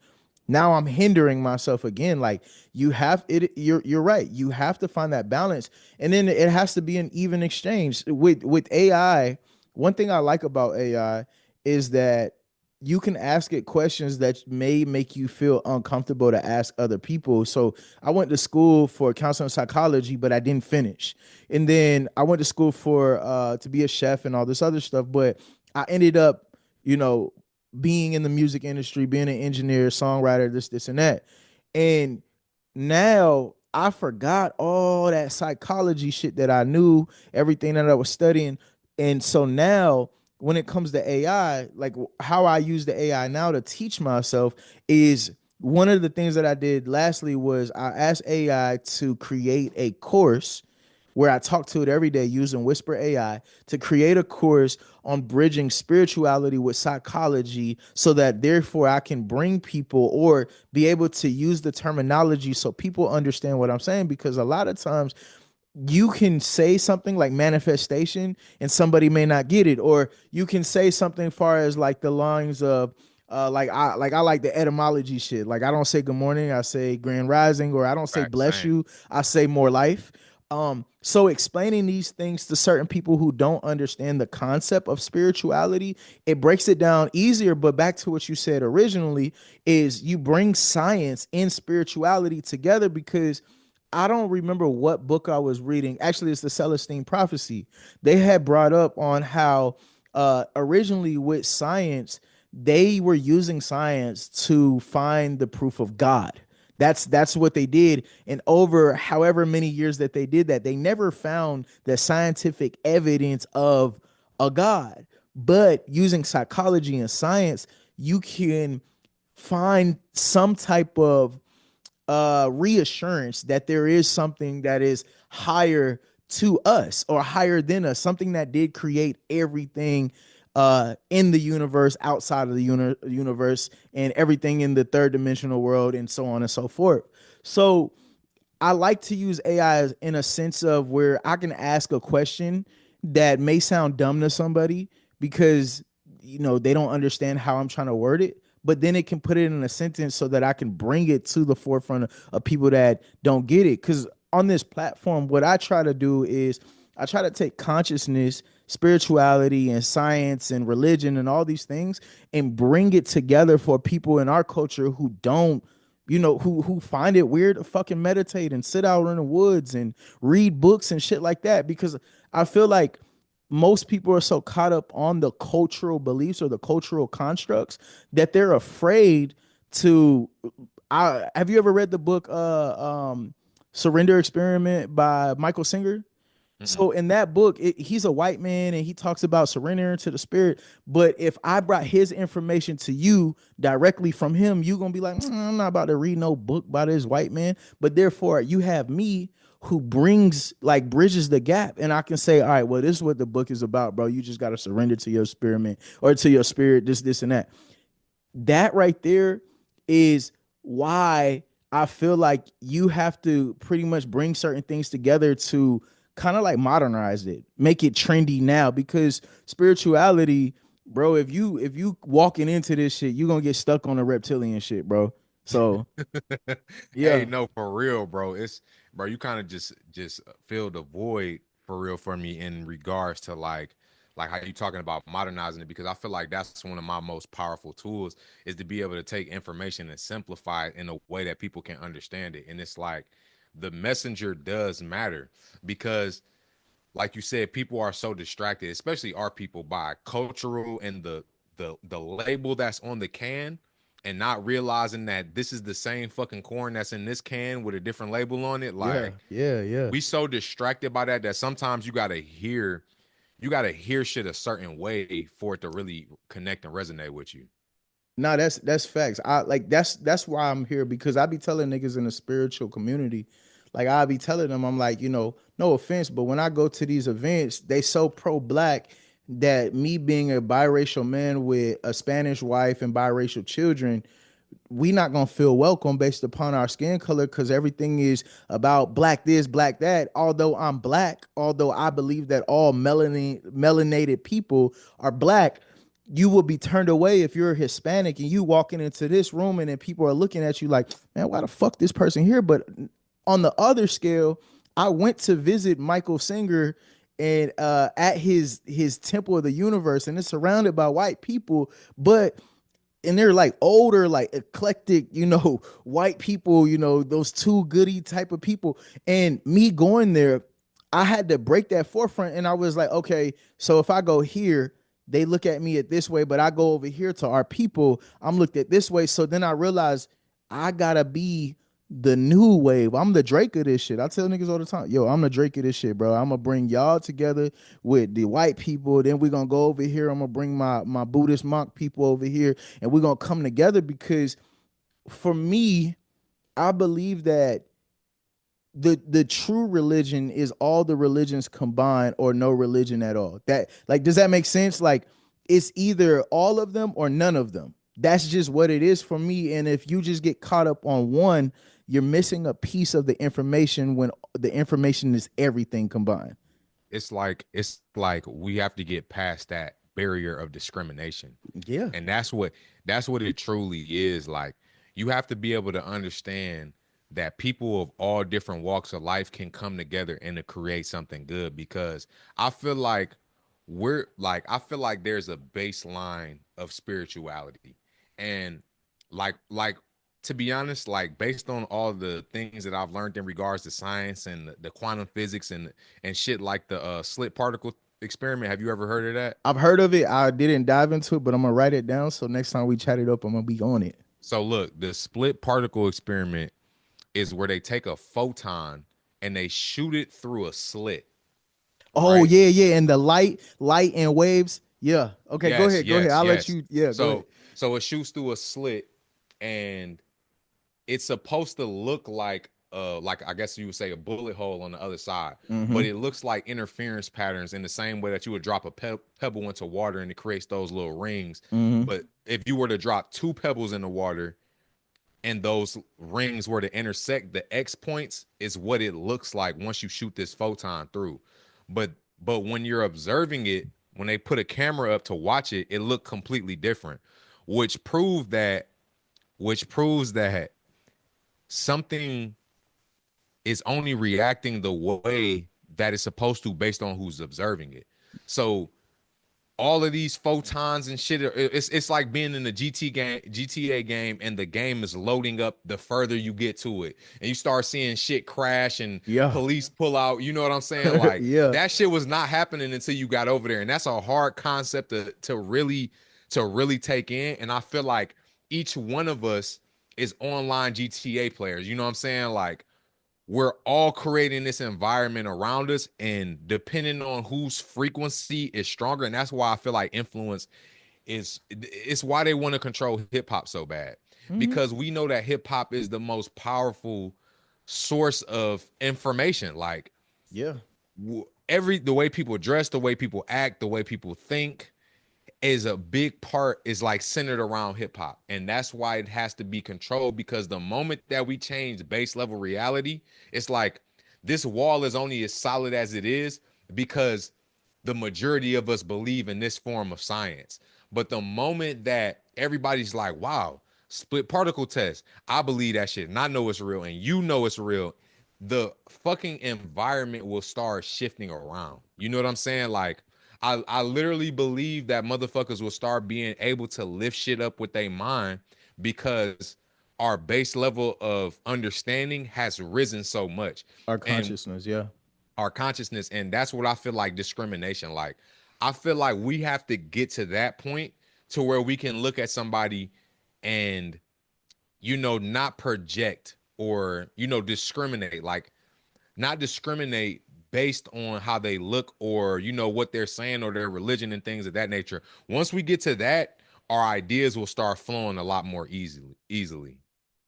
Now I'm hindering myself again. Like you have it, you're right. You have to find that balance. And then it has to be an even exchange. With AI, one thing I like about AI is that you can ask it questions that may make you feel uncomfortable to ask other people. So I went to school for counseling psychology, but I didn't finish. And then I went to school for to be a chef and all this other stuff, but I ended up, you know, being in the music industry, being an engineer, songwriter, this, and that. And now I forgot all that psychology shit that I knew, everything that I was studying. And so now when it comes to AI, like how I use the AI now to teach myself is one of the things that I did lastly was I asked AI to create a course where I talk to it every day using Whisper AI to create a course on bridging spirituality with psychology so that therefore I can bring people or be able to use the terminology so people understand what I'm saying. Because a lot of times you can say something like manifestation and somebody may not get it, or you can say something far as like the lines of I like the etymology shit. Like I don't say good morning, I say grand rising, or I don't say Fact, bless same. you, I say more life. So explaining these things to certain people who don't understand the concept of spirituality, it breaks it down easier. But back to what you said originally, is you bring science and spirituality together because I don't remember what book I was reading. Actually, it's the Celestine Prophecy. They had brought up on how originally with science, they were using science to find the proof of God. That's what they did. And over however many years that they did that, they never found the scientific evidence of a God. But using psychology and science, you can find some type of reassurance that there is something that is higher to us or higher than us, something that did create everything in the universe, outside of the universe, and everything in the third dimensional world, and so on and so forth. So I like to use AI in a sense of where I can ask a question that may sound dumb to somebody because they don't understand how I'm trying to word it, but then it can put it in a sentence so that I can bring it to the forefront of people that don't get it. Because on this platform, what I try to do is I try to take consciousness, spirituality, and science and religion and all these things and bring it together for people in our culture who don't, who find it weird to fucking meditate and sit out in the woods and read books and shit like that. Because I feel like most people are so caught up on the cultural beliefs or the cultural constructs that they're afraid to. Have you ever read the book Surrender Experiment by Michael Singer? Mm-mm. So in that book, he's a white man and he talks about surrendering to the spirit. But if I brought his information to you directly from him, you're gonna be like, I'm not about to read no book by this white man. But therefore, you have me who brings like bridges the gap, and I can say, all right, well, this is what the book is about, bro. You just gotta surrender to your spirit, man, or to your spirit, this, and that. That right there is why I feel like you have to pretty much bring certain things together to kind of like modernize it, make it trendy now. Because spirituality, bro, if you walking into this shit, you're gonna get stuck on the reptilian shit, bro. So Hey, yeah. no, for real, bro. It's bro, you kind of just filled the void for real for me in regards to like how you talking about modernizing it, because I feel like that's one of my most powerful tools is to be able to take information and simplify it in a way that people can understand it. And it's like the messenger does matter because like you said, people are so distracted, especially our people, by cultural and the label that's on the can, and not realizing that this is the same fucking corn that's in this can with a different label on it. Yeah, Like yeah, yeah. we so distracted by that sometimes you gotta hear shit a certain way for it to really connect and resonate with you. No, that's facts. I like that's why I'm here because I be telling niggas in the spiritual community, like I be telling them, I'm like, no offense, but when I go to these events, they so pro black that me being a biracial man with a Spanish wife and biracial children, we not gonna feel welcome based upon our skin color, because everything is about black this, black that. Although I'm black, although I believe that all melanated people are black, you will be turned away if you're Hispanic and you walking into this room and then people are looking at you like, man, why the fuck this person here? But on the other scale, I went to visit Michael Singer and at his Temple of the Universe, and it's surrounded by white people, but and they're like older, like eclectic, white people, those too goody type of people. And me going there, I had to break that forefront, and I was like, okay, so if I go here, they look at me at this way, but I go over here to our people, I'm looked at this way. So then I realized I gotta be the new wave. I'm the Drake of this shit. I tell niggas all the time, yo, I'm the Drake of this shit, bro. I'm gonna bring y'all together with the white people. Then we're gonna go over here. I'm gonna bring my Buddhist monk people over here, and we're gonna come together, because for me, I believe that the true religion is all the religions combined or no religion at all. That, like, does that make sense? Like, it's either all of them or none of them. That's just what it is for me. And if you just get caught up on one, you're missing a piece of the information when the information is everything combined. It's like we have to get past that barrier of discrimination. Yeah. And that's what it truly is. Like, you have to be able to understand that people of all different walks of life can come together and to create something good, because I feel like there's a baseline of spirituality. And like to be honest, like, based on all the things that I've learned in regards to science and the quantum physics and shit, like the slit particle experiment. Have you ever heard of that? I've heard of it. I didn't dive into it, but I'm gonna write it down, so next time we chat it up, I'm gonna be on it. So look, the split particle experiment is where they take a photon and they shoot it through a slit. Oh, right? yeah. And the light and waves. Yeah. Okay, Yes, go ahead. yes, I'll yes. let you. Yeah. Go ahead. So it shoots through a slit, and it's supposed to look like I guess you would say a bullet hole on the other side, but it looks like interference patterns in the same way that you would drop a pebble into water and it creates those little rings. But if you were to drop two pebbles in the water and those rings were to intersect, the X points is what it looks like once you shoot this photon through. But when you're observing it, when they put a camera up to watch it, it looked completely different, which proves that something is only reacting the way that it's supposed to based on who's observing it. So all of these photons and shit, it's like being in the GTA game, and the game is loading up the further you get to it, and you start seeing shit crash and police pull out. You know what I'm saying? Like, that shit was not happening until you got over there, and that's a hard concept to really take in. And I feel like each one of us is online GTA players. You know what I'm saying? Like, we're all creating this environment around us, and depending on whose frequency is stronger. And that's why I feel like influence it's why they want to control hip hop so bad, because we know that hip hop is the most powerful source of information. Like, the way people dress, the way people act, the way people think is a big part, is like centered around hip hop. And that's why it has to be controlled, because the moment that we change base level reality, it's like this wall is only as solid as it is because the majority of us believe in this form of science. But the moment that everybody's like, wow, split particle test, I believe that shit and I know it's real and you know it's real, the fucking environment will start shifting around. You know what I'm saying? Like, I literally believe that motherfuckers will start being able to lift shit up with their mind, because our base level of understanding has risen so much. Our consciousness, our consciousness. And that's what I feel like discrimination. Like, I feel like we have to get to that point to where we can look at somebody and, not project or, discriminate, like not discriminate based on how they look or, what they're saying or their religion and things of that nature. Once we get to that, our ideas will start flowing a lot more easily.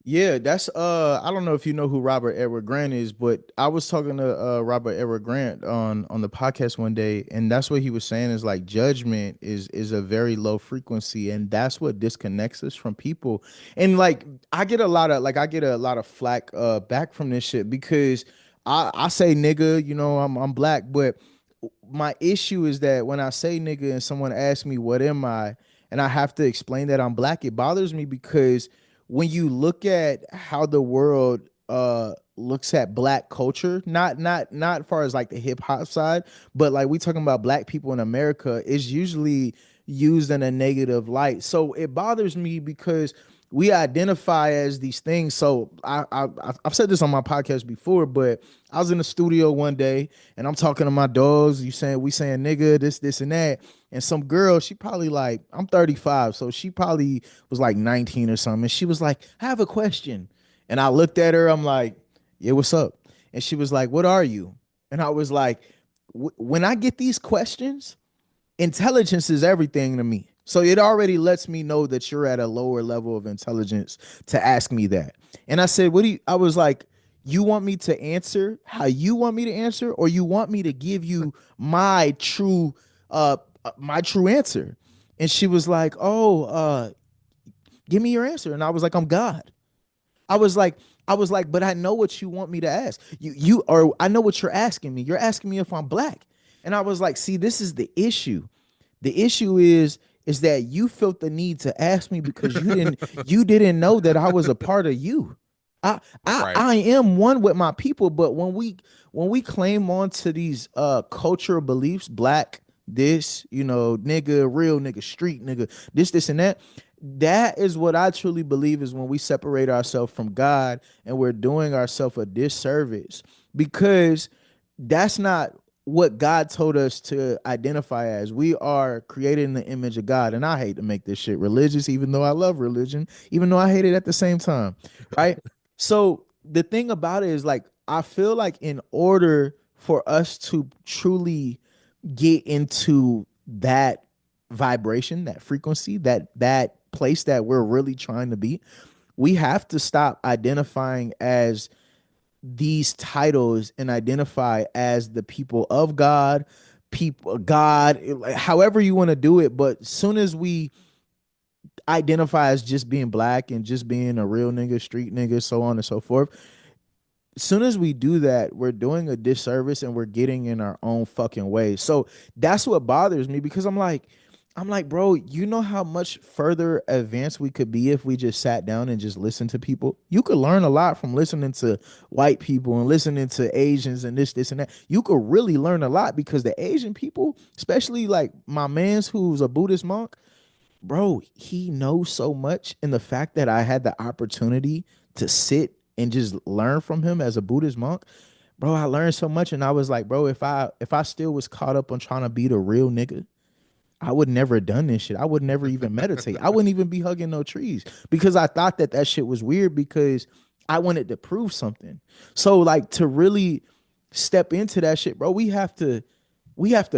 Yeah, that's I don't know if you know who Robert Edward Grant is, but I was talking to Robert Edward Grant on the podcast one day, and that's what he was saying is like judgment is a very low frequency, and that's what disconnects us from people. And like I get a lot of flack back from this shit because I say nigga, you know, I'm black, but my issue is that when I say nigga and someone asks me what am I, and I have to explain that I'm black, it bothers me because when you look at how the world looks at black culture, not as far as like the hip hop side, but like we talking about black people in America, is usually used in a negative light. So it bothers me because we identify as these things. So I've said this on my podcast before, but I was in the studio one day and I'm talking to my dogs. We saying nigga, this and that. And some girl, she probably like, I'm 35, so she probably was like 19 or something. And she was like, I have a question. And I looked at her, I'm like, yeah, what's up? And she was like, what are you? And I was like, when I get these questions, intelligence is everything to me. So it already lets me know that you're at a lower level of intelligence to ask me that. And I said, what do you, I was like, you want me to answer how you want me to answer, or you want me to give you my true answer? And she was like, oh, give me your answer. And I was like, I'm God. I was like, but I know what you want me to ask. Or I know what you're asking me. You're asking me if I'm black. And I was like, see, this is the issue. The issue is that you felt the need to ask me because you didn't know that I was a part of you. I Right. I am one with my people, but when we claim on to these cultural beliefs, black, this, you know, nigga, real nigga, street nigga, this and that. That is what I truly believe is when we separate ourselves from God and we're doing ourselves a disservice because that's not what God told us to identify as. We are created in the image of God. And I hate to make this shit religious, even though I love religion, even though I hate it at the same time. Right. So the thing about it is like, I feel like in order for us to truly get into that vibration, that frequency, that place that we're really trying to be, we have to stop identifying as these titles and identify as the people of God, people God, however you want to do it. But soon as we identify as just being black and just being a real nigga, street nigga, so on and so forth, as soon as we do that, we're doing a disservice and we're getting in our own fucking way. So that's what bothers me because I'm like, bro, you know how much further advanced we could be if we just sat down and just listened to people? You could learn a lot from listening to white people and listening to Asians and this, and that. You could really learn a lot because the Asian people, especially like my man's who's a Buddhist monk, bro, he knows so much. And the fact that I had the opportunity to sit and just learn from him as a Buddhist monk, bro, I learned so much. And I was like, bro, if I still was caught up on trying to be the real nigga, I would never have done this shit. I would never even meditate. I wouldn't even be hugging no trees because I thought that shit was weird because I wanted to prove something. So like to really step into that shit, bro, we have to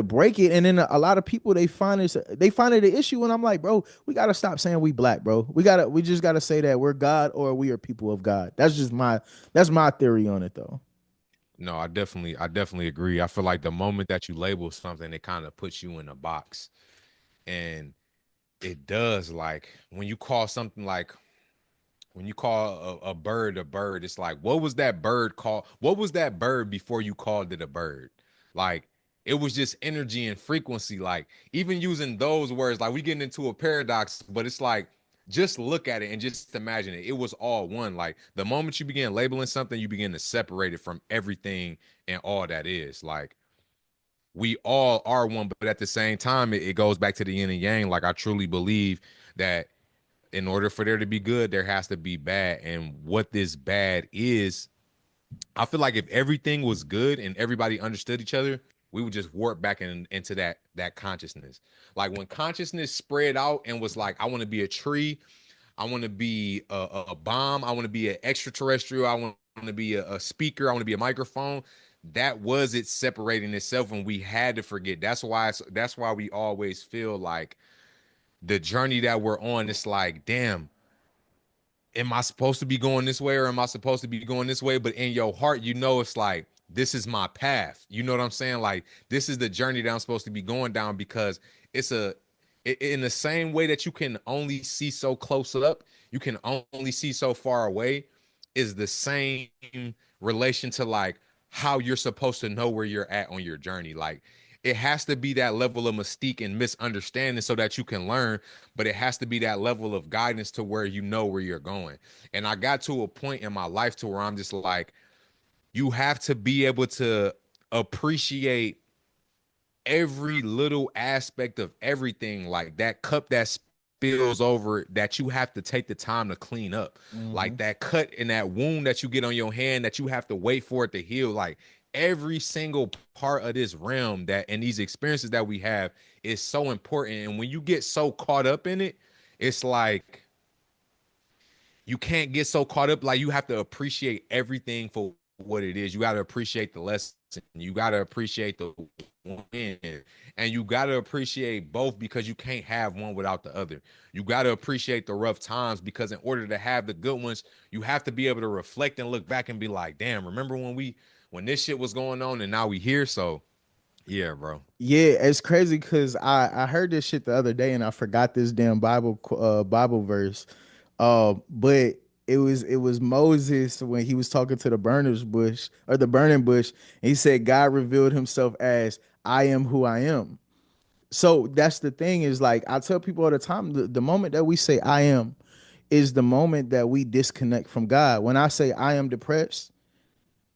break it. And then a lot of people they find it an issue. And I'm like, bro, we gotta stop saying we black, bro. We just gotta say that we're God or we are people of God. That's my theory on it though. No, I definitely agree. I feel like the moment that you label something, it kind of puts you in a box. And it does, like when you call something like when you call a bird, it's like, what was that bird called? What was that bird before you called it a bird? Like, it was just energy and frequency. Like, even using those words, like we getting into a paradox, but it's like, just look at it and just imagine it. It was all one. Like, the moment you begin labeling something, you begin to separate it from everything and all that is. Like, we all are one, but at the same time, it goes back to the yin and yang. Like, I truly believe that in order for there to be good, there has to be bad. And what this bad is, I feel like if everything was good and everybody understood each other, we would just warp back into that consciousness. Like when consciousness spread out and was like, I want to be a tree, I want to be a bomb, I want to be an extraterrestrial, I want to be a speaker, I want to be a microphone. That was it separating itself, and we had to forget. That's why we always feel like the journey that we're on, it's like, damn, am I supposed to be going this way or am I supposed to be going this way? But in your heart, you know, it's like, this is my path. You know what I'm saying? Like, this is the journey that I'm supposed to be going down, because it's in the same way that you can only see so close up, you can only see so far away, is the same relation to like how you're supposed to know where you're at on your journey. Like, it has to be that level of mystique and misunderstanding so that you can learn, but it has to be that level of guidance to where you know where you're going. And I got to a point in my life to where I'm just like, you have to be able to appreciate every little aspect of everything, like that cup that spills over that you have to take the time to clean up, like that cut and that wound that you get on your hand that you have to wait for it to heal. Like, every single part of this realm that and these experiences that we have is so important. And when you get so caught up in it, it's like you can't get so caught up. Like, you have to appreciate everything for what it is. You got to appreciate the lesson. You got to appreciate the win, and you got to appreciate both, because you can't have one without the other. You got to appreciate the rough times, because in order to have the good ones, you have to be able to reflect and look back and be like, damn, remember when this shit was going on and now we here. So yeah, bro. Yeah, it's crazy because I heard this shit the other day and I forgot this damn Bible verse. But it was Moses when he was talking to the burner's bush or the burning bush, and he said God revealed himself as I am who I am. So that's the thing, is like I tell people all the time, the moment that we say I am is the moment that we disconnect from God. When I say I am depressed,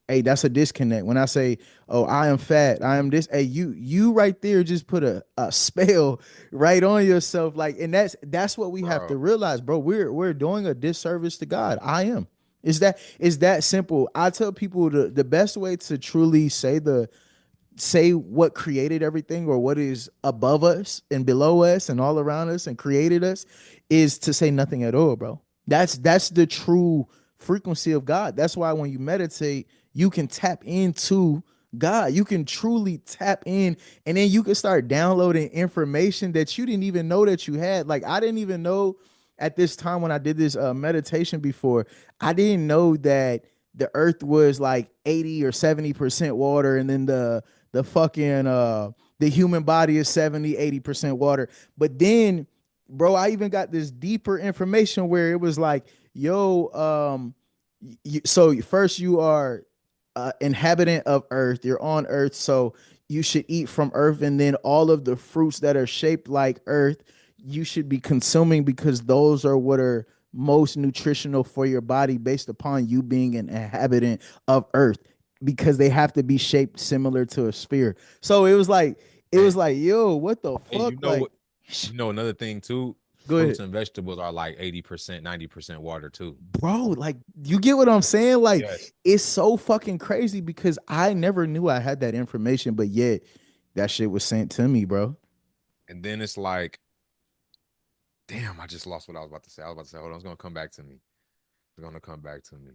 hey, that's a disconnect. When I say, oh, I am fat, I am this, hey, you right there just put a spell right on yourself. Like, and that's what we have to Bro, realize, bro. We're doing a disservice to God. I am. Is that simple. I tell people the best way to truly say what created everything, or what is above us and below us and all around us and created us, is to say nothing at all, bro. That's the true frequency of God. That's why when you meditate, you can tap into God. You can truly tap in, and then you can start downloading information that you didn't even know that you had. Like, I didn't even know at this time when I did this meditation before, I didn't know that the earth was like 80 or 70% water, and then the fucking the human body is 70-80% water. But then, bro, I even got this deeper information where it was like, yo, so first you are inhabitant of earth, you're on earth, so you should eat from earth, and then all of the fruits that are shaped like earth you should be consuming, because those are what are most nutritional for your body, based upon you being an inhabitant of earth, because they have to be shaped similar to a sphere. So and yo, what the hey, fuck? Like, another thing too, go ahead. fruits and vegetables are like 80%, 90% water too. Bro, like, you get what I'm saying? Like, Yes. it's so fucking crazy, because I never knew I had that information, but yet that shit was sent to me, bro. And then it's like, damn, I just lost what I was about to say. I was about to say, hold on, it's gonna come back to me. It's gonna come back to me.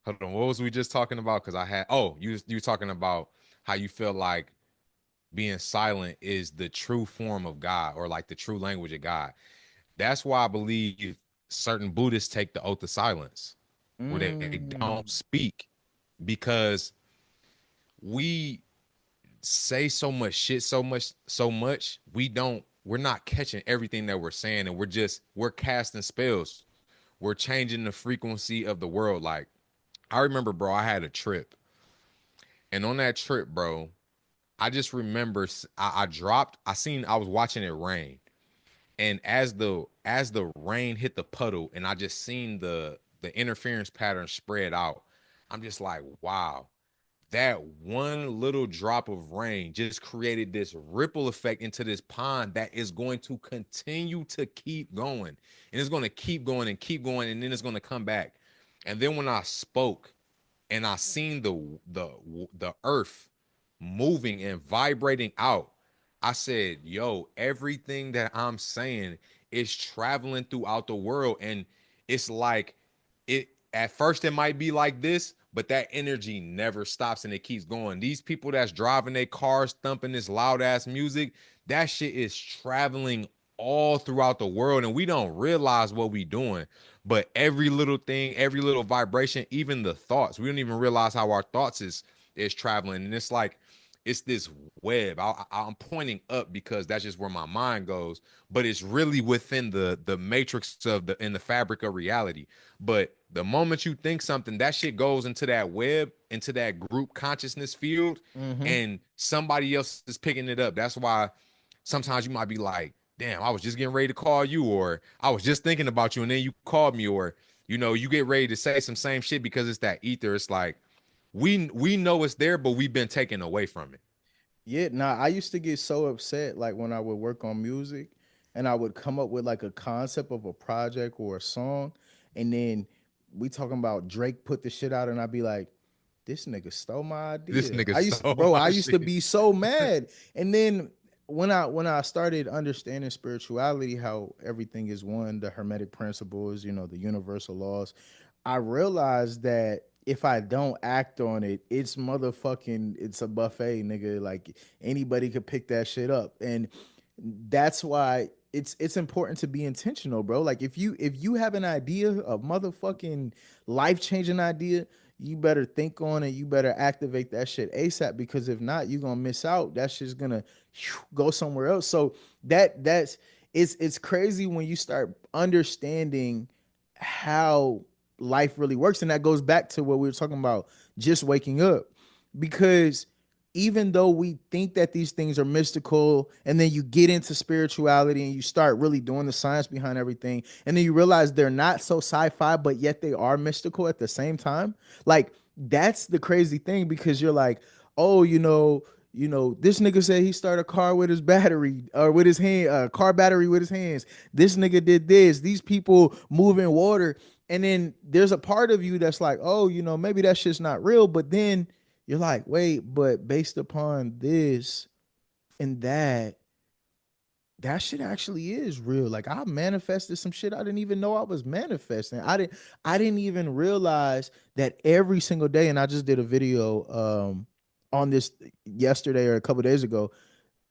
Hold on, what was we just talking about? Because I had, oh, you talking about how you feel like being silent is the true form of God, or like the true language of God. That's why I believe certain Buddhists take the oath of silence, where they Mm. don't speak, because we say so much shit, so much, we're not catching everything that we're saying, and we're casting spells. We're changing the frequency of the world. Like, I remember, bro, I had a trip, and on that trip, bro, I just remember I dropped, I was watching it rain. And as the rain hit the puddle, and I just seen the interference pattern spread out, I'm just like, wow, that one little drop of rain just created this ripple effect into this pond that is going to continue to keep going. And it's going to keep going and keep going, and then it's going to come back. And then when I spoke and I seen the earth moving and vibrating out, I said, yo, everything that I'm saying is traveling throughout the world. And it's like, it at first it might be like this, but that energy never stops and it keeps going. These people that's driving their cars thumping this loud ass music, that shit is traveling all throughout the world, and we don't realize what we doing. But every little thing, every little vibration, even the thoughts, we don't even realize how our thoughts is traveling. And it's like it's this web. I'm pointing up because that's just where my mind goes, but it's really within the matrix of the in the fabric of reality. But the moment you think something, that shit goes into that web, into that group consciousness field, and somebody else is picking it up. That's why sometimes you might be like, damn, I was just getting ready to call you, or I was just thinking about you, and then you called me, or you get ready to say some same shit because it's that ether. It's like we know it's there, but we've been taken away from it. Yeah, nah, I used to get so upset like when I would work on music and I would come up with like a concept of a project or a song, and then we talking about Drake put the shit out and I'd be like, this nigga stole my This idea. nigga stole I my used to shit. be so mad. And then when I started understanding spirituality, how everything is one, the hermetic principles, the universal laws, I realized that if I don't act on it, it's a buffet, nigga. Like anybody could pick that shit up. And that's why it's important to be intentional, bro. Like if you have an idea, a motherfucking life-changing idea, you better think on it. You better activate that shit ASAP, because if not, you're gonna miss out. That shit's gonna go somewhere else. So that's it's crazy when you start understanding how life really works. And that goes back to what we were talking about, just waking up. Because even though we think that these things are mystical, and then you get into spirituality and you start really doing the science behind everything, and then you realize they're not so sci-fi, but yet they are mystical at the same time. Like, that's the crazy thing, because you're like, oh, this nigga said he started a car with his battery, or with his hand, car battery with his hands. This nigga did this. These people move in water. And then there's a part of you that's like, oh, maybe that shit's not real. But then you're like, wait, but based upon this and that shit actually is real. Like, I manifested some shit I didn't even know I was manifesting. I didn't even realize that every single day. And I just did a video on this yesterday or a couple days ago.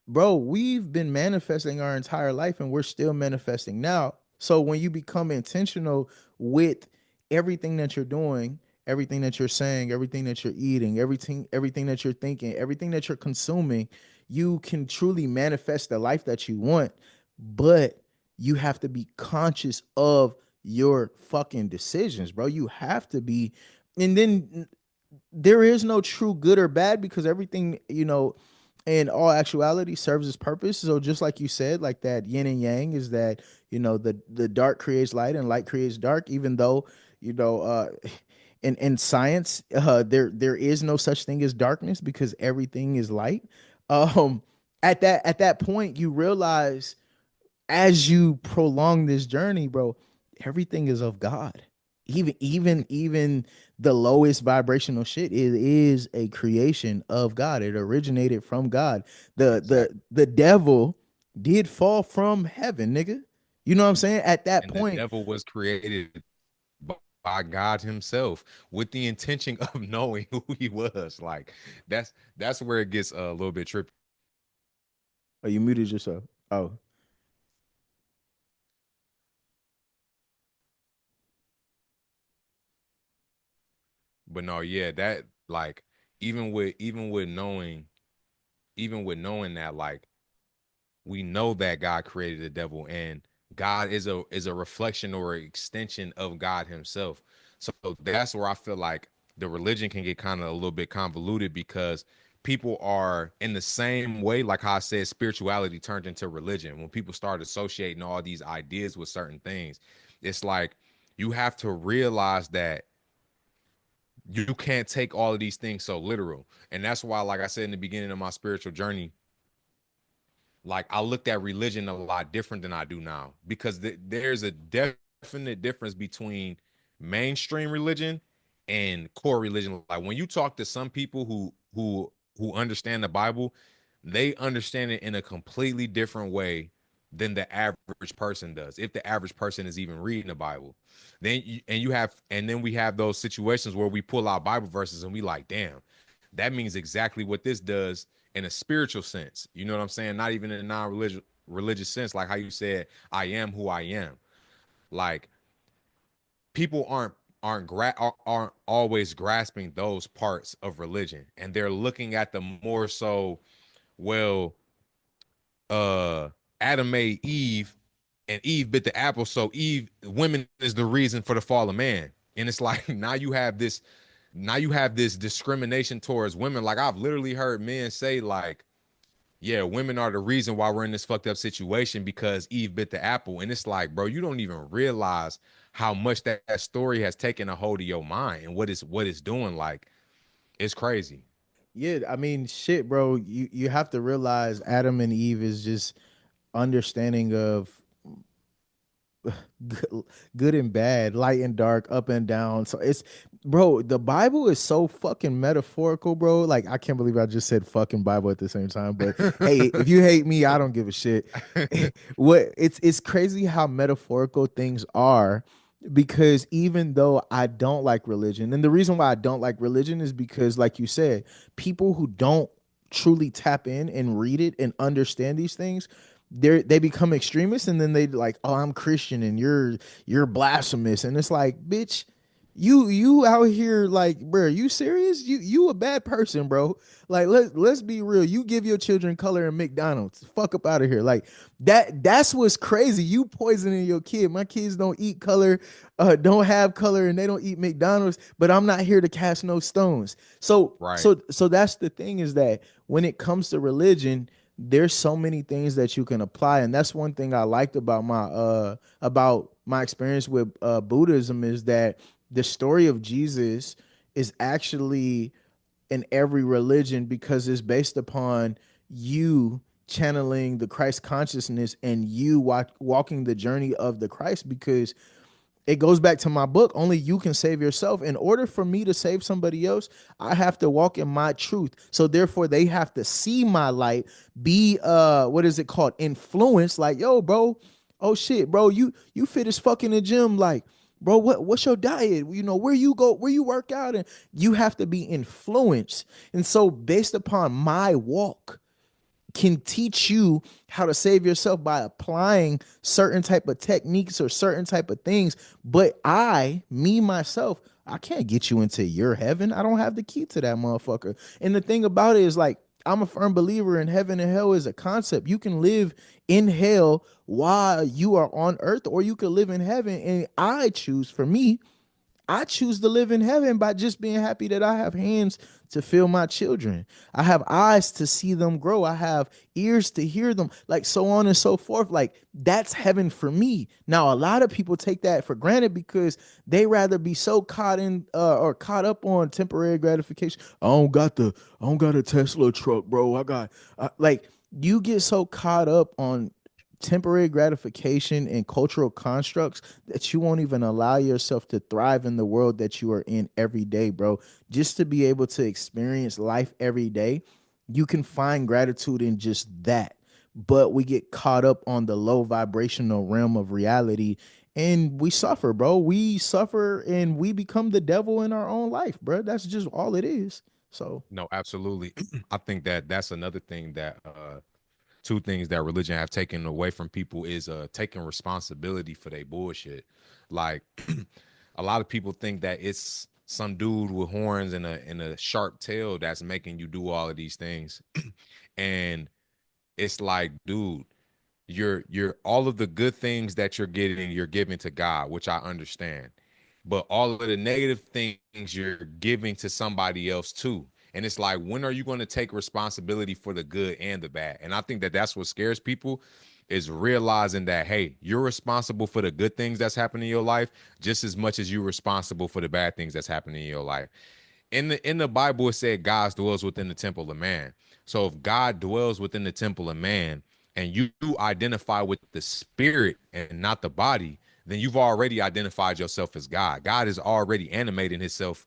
Bro, we've been manifesting our entire life and we're still manifesting now. So when you become intentional with everything that you're doing, everything that you're saying, everything that you're eating, everything that you're thinking, everything that you're consuming, you can truly manifest the life that you want. But you have to be conscious of your fucking decisions, bro. You have to be. And then there is no true good or bad, because everything, in all actuality serves its purpose. So just like you said, like that yin and yang is that, the dark creates light and light creates dark, even though, you know, uh in science, there is no such thing as darkness, because everything is light. Um at that point you realize, as you prolong this journey, bro, everything is of God. Even the lowest vibrational shit, it is a creation of God. It originated from God. The Exactly. the devil did fall from heaven, nigga. You know what I'm saying? At that And the point, devil was created by God himself with the intention of knowing who he was. Like that's where it gets a little bit trippy. oh, you muted yourself. Oh, But no, yeah, that like even with knowing that, like, we know that God created the devil, and God is a reflection or extension of God himself. So that's where I feel like the religion can get kind of a little bit convoluted, because people are in the same way, like how I said, spirituality turned into religion. When people start associating all these ideas with certain things, it's like you have to realize that you can't take all of these things so literal. And that's why, like I said in the beginning of my spiritual journey, like I looked at religion a lot different than I do now, because there's a definite difference between mainstream religion and core religion. Like when you talk to some people who understand the Bible, they understand it in a completely different way than the average person does. If the average person is even reading the Bible, and then we have those situations where we pull out Bible verses and we like, damn, that means exactly what this does in a spiritual sense. You know what I'm saying? Not even in a non-religious religious sense, like how you said, I am who I am. Like people aren't always grasping those parts of religion, and they're looking at the more so, well, uh Adam made Eve and Eve bit the apple, so Eve, women is the reason for the fall of man. And it's like now you have this discrimination towards women. Like I've literally heard men say like, yeah, women are the reason why we're in this fucked up situation because Eve bit the apple. And it's like, bro, you don't even realize how much that story has taken a hold of your mind and what it's doing. Like, it's crazy. Yeah, I mean, shit, bro. You have to realize Adam and Eve is just understanding of good, good and bad, light and dark, up and down. So it's, bro, the Bible is so fucking metaphorical, bro. Like I can't believe I just said fucking Bible at the same time. But hey, if you hate me, I don't give a shit. What it's crazy how metaphorical things are, because even though I don't like religion, and the reason why I don't like religion is because, like you said, people who don't truly tap in and read it and understand these things, they become extremists, and then they like, oh, I'm Christian and you're blasphemous, and it's like, bitch, you out here like, bro, you serious? You a bad person, bro. Like let's be real. You give your children color in McDonald's. Fuck up out of here. Like that's what's crazy. You poisoning your kid. My kids don't eat color, don't have color, and they don't eat McDonald's. But I'm not here to cast no stones. So Right. so that's the thing, is that when it comes to religion, there's so many things that you can apply, and that's one thing I liked about my experience with Buddhism, is that the story of Jesus is actually in every religion, because it's based upon you channeling the Christ consciousness and you walking the journey of the Christ, because it goes back to my book, only you can save yourself. In order for me to save somebody else, I have to walk in my truth. So therefore they have to see my light, be what is it called, influence, like, yo, bro, oh shit, bro, you fit as fuck in the gym, like, bro, what's your diet, you know, where you go, where you work out, and you have to be influenced. And so based upon my walk can teach you how to save yourself by applying certain type of techniques or certain type of things. But me myself, I can't get you into your heaven. I don't have the key to that motherfucker. And the thing about it is, like, I'm a firm believer in heaven and hell is a concept. You can live in hell while you are on earth, or you can live in heaven. And I choose to live in heaven by just being happy that I have hands to feel my children. I have eyes to see them grow. I have ears to hear them, like so on and so forth. Like that's heaven for me. Now, a lot of people take that for granted because they rather be so caught in or caught up on temporary gratification. I don't got a Tesla truck, bro. Like you get so caught up on temporary gratification and cultural constructs that you won't even allow yourself to thrive in the world that you are in every day, bro. Just to be able to experience life every day, you can find gratitude in just that. But we get caught up on the low vibrational realm of reality and we suffer, bro. We suffer and we become the devil in our own life, bro. That's just all it is. So, No, absolutely. I think that that's another thing that two things that religion have taken away from people is taking responsibility for their bullshit. Like a lot of people think that it's some dude with horns and a sharp tail that's making you do all of these things. And it's like, dude, you're all of the good things that you're getting, you're giving to God, which I understand. But all of the negative things you're giving to somebody else too. And it's like, when are you going to take responsibility for the good and the bad? And I think that that's what scares people, is realizing that, hey, you're responsible for the good things that's happening in your life just as much as you're responsible for the bad things that's happening in your life. In the Bible, it said God dwells within the temple of man. So if God dwells within the temple of man and you identify with the spirit and not the body, then you've already identified yourself as God. God is already animating itself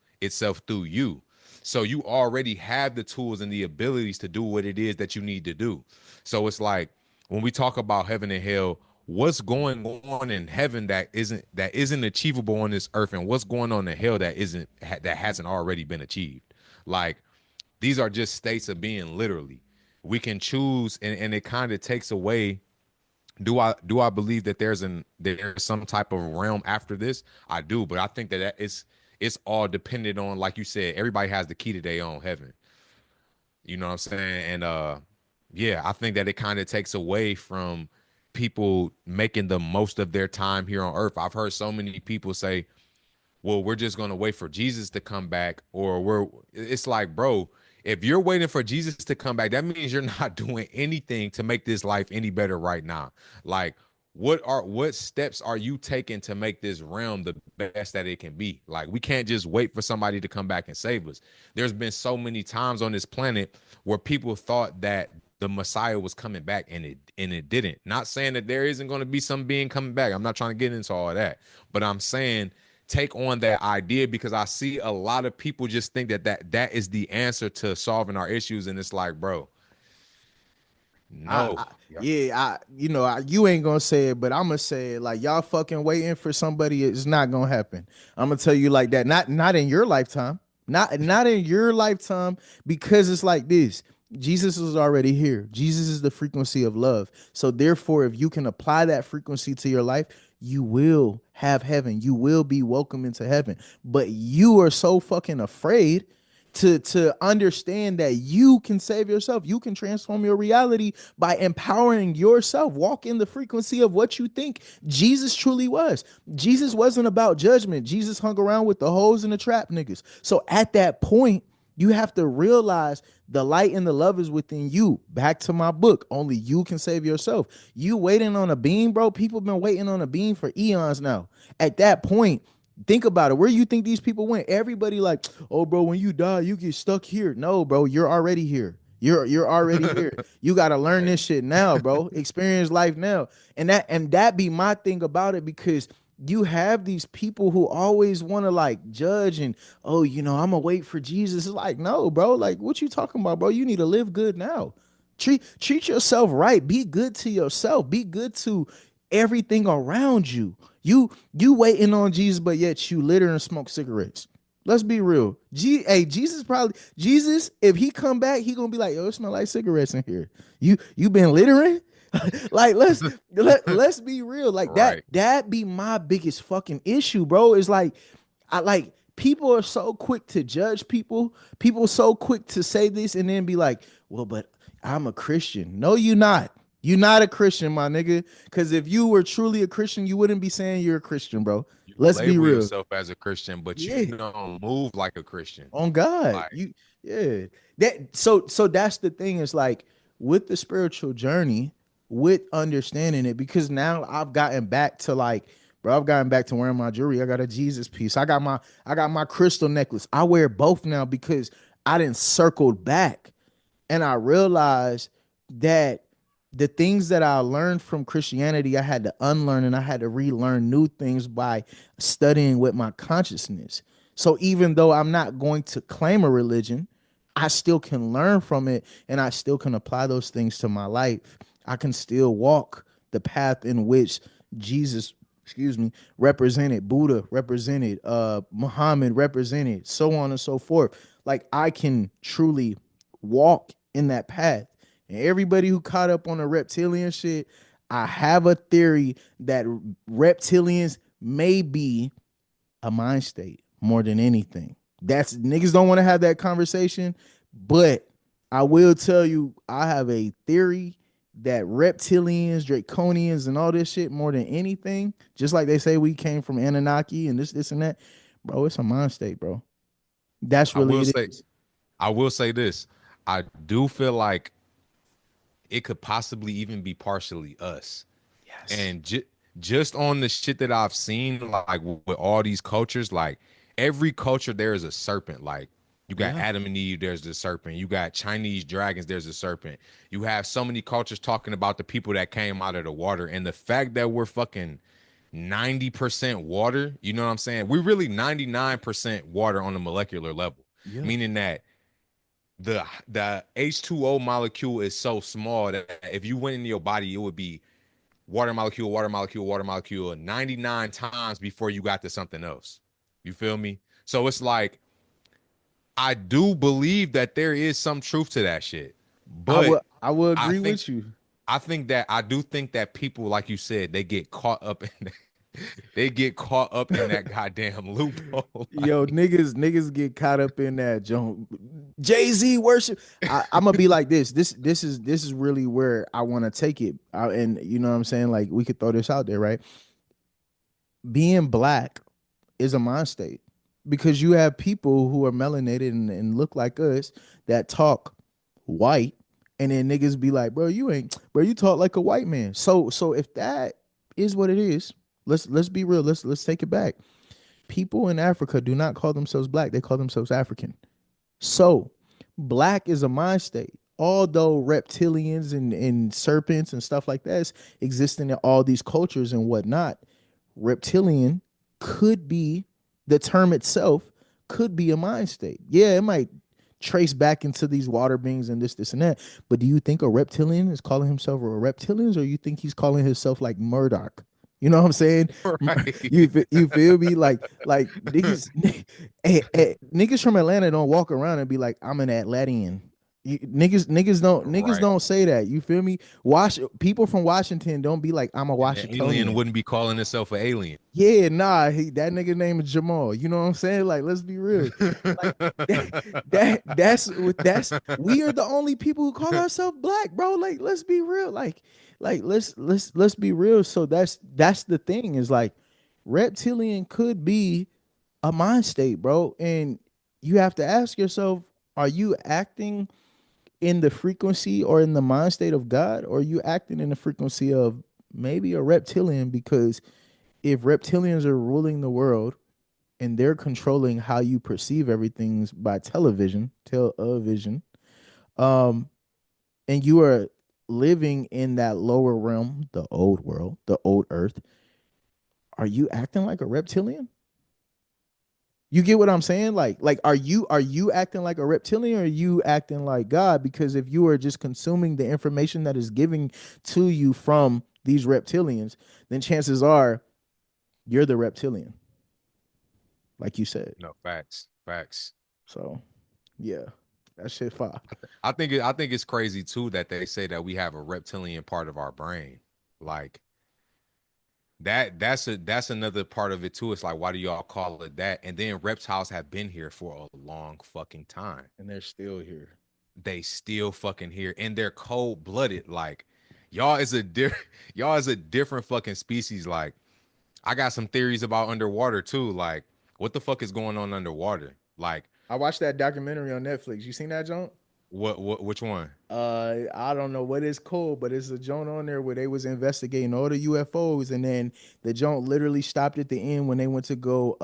through you. So you already have the tools and the abilities to do what it is that you need to do. So it's like when we talk about heaven and hell, what's going on in heaven that isn't achievable on this earth, and what's going on in hell that hasn't already been achieved? Like these are just states of being, literally. We can choose, and it kind of takes away Do I believe that there's some type of realm after this? I do, but I think that it's all dependent on, like you said, everybody has the key to their own heaven. You know what I'm saying? And yeah, I think that it kind of takes away from people making the most of their time here on earth. I've heard so many people say, well, we're just gonna wait for Jesus to come back, or it's like, bro, if you're waiting for Jesus to come back, that means you're not doing anything to make this life any better right now. Like, what steps are you taking to make this realm the best that it can be? Like, we can't just wait for somebody to come back and save us. There's been so many times on this planet where people thought that the Messiah was coming back, and it didn't. Not saying that there isn't going to be some being coming back. I'm not trying to get into all of that, but I'm saying take on that idea, because I see a lot of people just think that is the answer to solving our issues, and it's like, bro, no. You ain't gonna say it, but I'm gonna say it. Like, y'all fucking waiting for somebody, it's not gonna happen. I'm gonna tell you like that. Not in your lifetime. Not in your lifetime, because it's like this. Jesus is already here. Jesus is the frequency of love. So therefore, if you can apply that frequency to your life, you will have heaven. You will be welcome into heaven. But you are so fucking afraid to understand that you can save yourself. You can transform your reality by empowering yourself. Walk in the frequency of what you think Jesus truly was. Jesus wasn't about judgment. Jesus hung around with the hoes and the trap niggas. So at that point, you have to realize the light and the love is within you. Back to my book. Only you can save yourself. You waiting on a beam, bro. People been waiting on a beam for eons now. At that point, think about it. Where you think these people went? Everybody like, oh, bro, when you die, you get stuck here. No, bro, you're already here. You're already here. You got to learn this shit now, bro. Experience life now. And that be my thing about it, because you have these people who always want to like judge and, oh, I'm gonna wait for Jesus. It's like, no, bro. Like, what you talking about, bro? You need to live good now. Treat yourself right. Be good to yourself. Be good to everything around you. You waiting on Jesus, but yet you litter and smoke cigarettes. Let's be real. Jesus, if he come back, he gonna be like, yo, it smell like cigarettes in here. You been littering? Like, let's be real. Like, Right. that be my biggest fucking issue, bro. Is like, people are so quick to judge people. People so quick to say this and then be like, well, but I'm a Christian. No, you're not. You're not a Christian, my nigga. Because if you were truly a Christian, you wouldn't be saying you're a Christian, bro. You Let's be label real. yourself as a Christian, but you don't move like a Christian. On God. Like, So that's the thing, is like, with the spiritual journey, with understanding it, because now I've gotten back to like, bro, I've gotten back to wearing my jewelry. I got a Jesus piece. I got my crystal necklace. I wear both now because I didn't circle back, and I realized that the things that I learned from Christianity, I had to unlearn, and I had to relearn new things by studying with my consciousness. So even though I'm not going to claim a religion, I still can learn from it, and I still can apply those things to my life. I can still walk the path in which Jesus, represented, Buddha represented, Muhammad represented, so on and so forth. Like, I can truly walk in that path. And everybody who caught up on the reptilian shit, I have a theory that reptilians may be a mind state more than anything. That's, niggas don't want to have that conversation, but I will tell you, I have a theory that reptilians, draconians, and all this shit, more than anything, just like they say we came from Anunnaki and this and that, bro, it's a mind state, bro. That's really I will say this. I do feel like it could possibly even be partially us. Yes. And just on the shit that I've seen, like with all these cultures, like every culture, there is a serpent. Like, you got Adam and Eve, there's the serpent. You got Chinese dragons, there's a serpent. You have so many cultures talking about the people that came out of the water. And the fact that we're fucking 90% water, you know what I'm saying? We're really 99% water on a molecular level, meaning that the H2O molecule is so small that if you went into your body, it would be water molecule, water molecule, water molecule 99 times before you got to something else. You feel me? So it's like, I do believe that there is some truth to that shit. But I will agree with you. I do think that people, like you said, they get caught up in they get caught up in that goddamn loophole. Yo, niggas get caught up in that joint. Jay-Z worship. I'm gonna be like this. This is really where I want to take it. And you know what I'm saying? Like we could throw this out there, right? Being black is a mind state because you have people who are melanated and look like us that talk white, and then niggas be like, bro, you talk like a white man. So if that is what it is, let's be real. Let's take it back. People in Africa do not call themselves black; they call themselves African. So black is a mind state. Although reptilians and serpents and stuff like that exist in all these cultures and whatnot, reptilian could be the term itself could be a mind state. Yeah, it might trace back into these water beings and this and that. But do you think a reptilian is calling himself a reptilian, or you think he's calling himself like Murdoch? You know what I'm saying? Right. You feel me? Like niggas, niggas from Atlanta don't walk around and be like, I'm an Atlantean. Niggas Right. don't say that. You feel me? People from Washington don't be like, I'm a And the alien Washingtonian. wouldn't be calling itself an alien. Yeah, nah, that nigga name is Jamal. You know what I'm saying? Like, let's be real. Like that's we are the only people who call ourselves black, bro. Like, let's be real. Like let's be real. So that's the thing is like reptilian could be a mind state, bro. And you have to ask yourself, are you acting in the frequency or in the mind state of God, or are you acting in the frequency of maybe a reptilian? Because if reptilians are ruling the world and they're controlling how you perceive everything by television, um, and you are living in that lower realm, the old world, the old earth, are you acting like a reptilian? You get what I'm saying? Like are you acting like a reptilian, or are you acting like God? Because if you are just consuming the information that is giving to you from these reptilians, then chances are you're the reptilian, like you said. No, facts. Facts. So yeah, that shit fire. I think it's crazy too that they say that we have a reptilian part of our brain. Like that's another part of it too. It's like, why do y'all call it that? And then reptiles have been here for a long fucking time. And they're still here. They still fucking here, and they're cold blooded. Like y'all is a y'all is a different fucking species. Like I got some theories about underwater too. Like what the fuck is going on underwater? Like I watched that documentary on Netflix. You seen that, John? which one? I don't know what it's called, but it's a joint on there where they was investigating all the UFOs, and then the joint literally stopped at the end when they went to go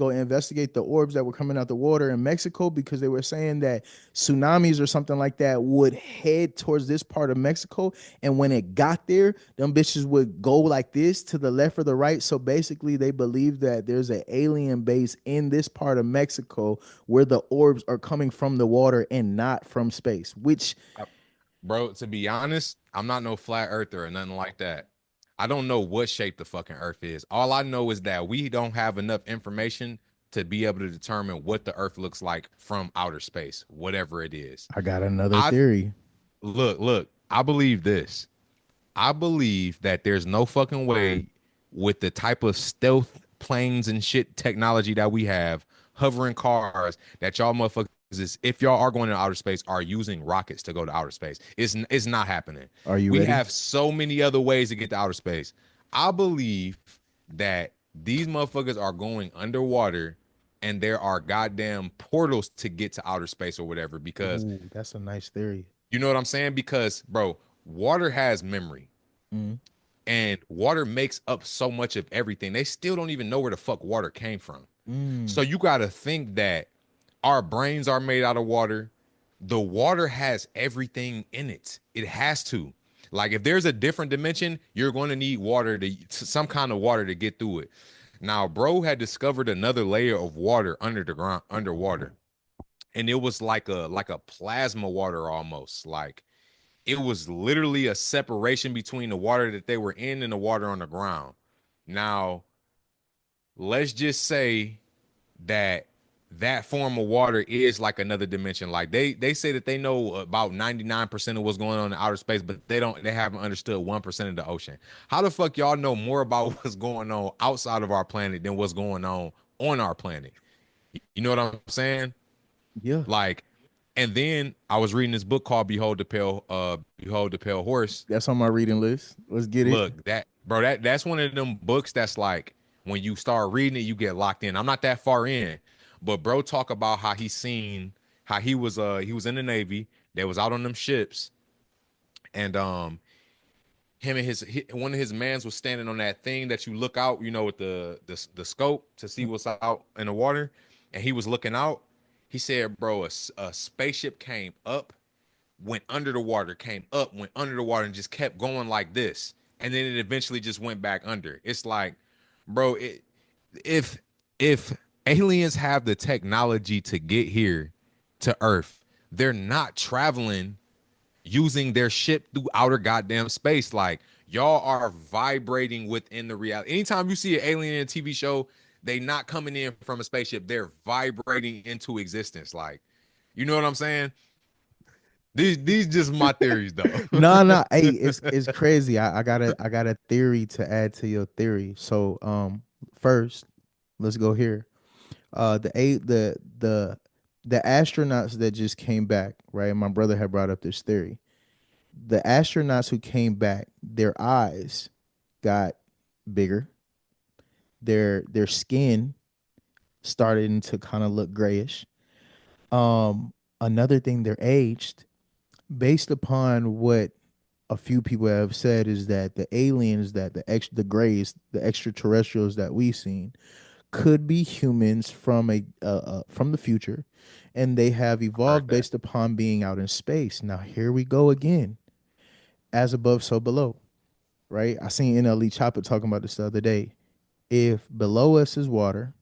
investigate the orbs that were coming out the water in Mexico, because they were saying that tsunamis or something like that would head towards this part of Mexico, and when it got there, them bitches would go like this to the left or the right. So basically they believe that there's an alien base in this part of Mexico where the orbs are coming from the water and not from space, which Bro, to be honest, I'm not no flat earther or nothing like that. I don't know what shape the fucking earth is. All I know is that we don't have enough information to be able to determine what the earth looks like from outer space, whatever it is. I got another I theory. look, I believe this. I believe that there's no fucking way with the type of stealth planes and shit technology that we have, hovering cars, that y'all motherfuckers is, if y'all are going to outer space, are using rockets to go to outer space. It's not happening. Are you We ready? have so many other ways to get to outer space. I believe that these motherfuckers are going underwater and there are goddamn portals to get to outer space or whatever, because Ooh, that's a nice theory. you know what I'm saying? Because, bro, water has memory Mhm. and water makes up so much of everything. They still don't even know where the fuck water came from. So you got to think that our brains are made out of water. The water has everything in it. It has to. Like if there's a different dimension, you're going to need water some kind of water to get through it. Now, bro had discovered another layer of water under the ground, underwater. And it was like a plasma water almost. Like it was literally a separation between the water that they were in and the water on the ground. Now, let's just say that that form of water is like another dimension. Like they say that they know about 99% of what's going on in outer space, but they haven't understood 1% of the ocean. How the fuck y'all know more about what's going on outside of our planet than what's going on our planet? You know what I'm saying? Yeah, Like, and then I was reading this book called Behold the Pale Horse. that's on my reading list. Let's get it. Look, that bro, that's one of them books that's like when you start reading it, you get locked in. I'm not that far in, but bro talk about how he was in the Navy, they was out on them ships, and him and one of his mans was standing on that thing that you look out, you know, with the scope to see what's out in the water, and he was looking out. He said, bro, a spaceship came up, went under the water, came up, went under the water, and just kept going like this. And then it eventually just went back under. It's like, bro, if if aliens have the technology to get here to Earth, they're not traveling using their ship through outer goddamn space. Like, y'all are vibrating within the reality. Anytime you see an alien in a TV show, they not coming in from a spaceship. They're vibrating into existence. Like, you know what I'm saying? These just my theories though. No. Hey, it's crazy. I got a theory to add to your theory. So first, let's go here. The astronauts that just came back, right? My brother had brought up this theory. The astronauts who came back, their eyes got bigger. Their skin started to kind of look grayish. Another thing, they're aged. Based upon what a few people have said is that the aliens that the grays, the extraterrestrials that we've seen could be humans from from the future, and they have Heard evolved that. based upon being out in space. Now here we go again, as above so below, right? I seen NLE Chopper talking about this the other day. If below us is water,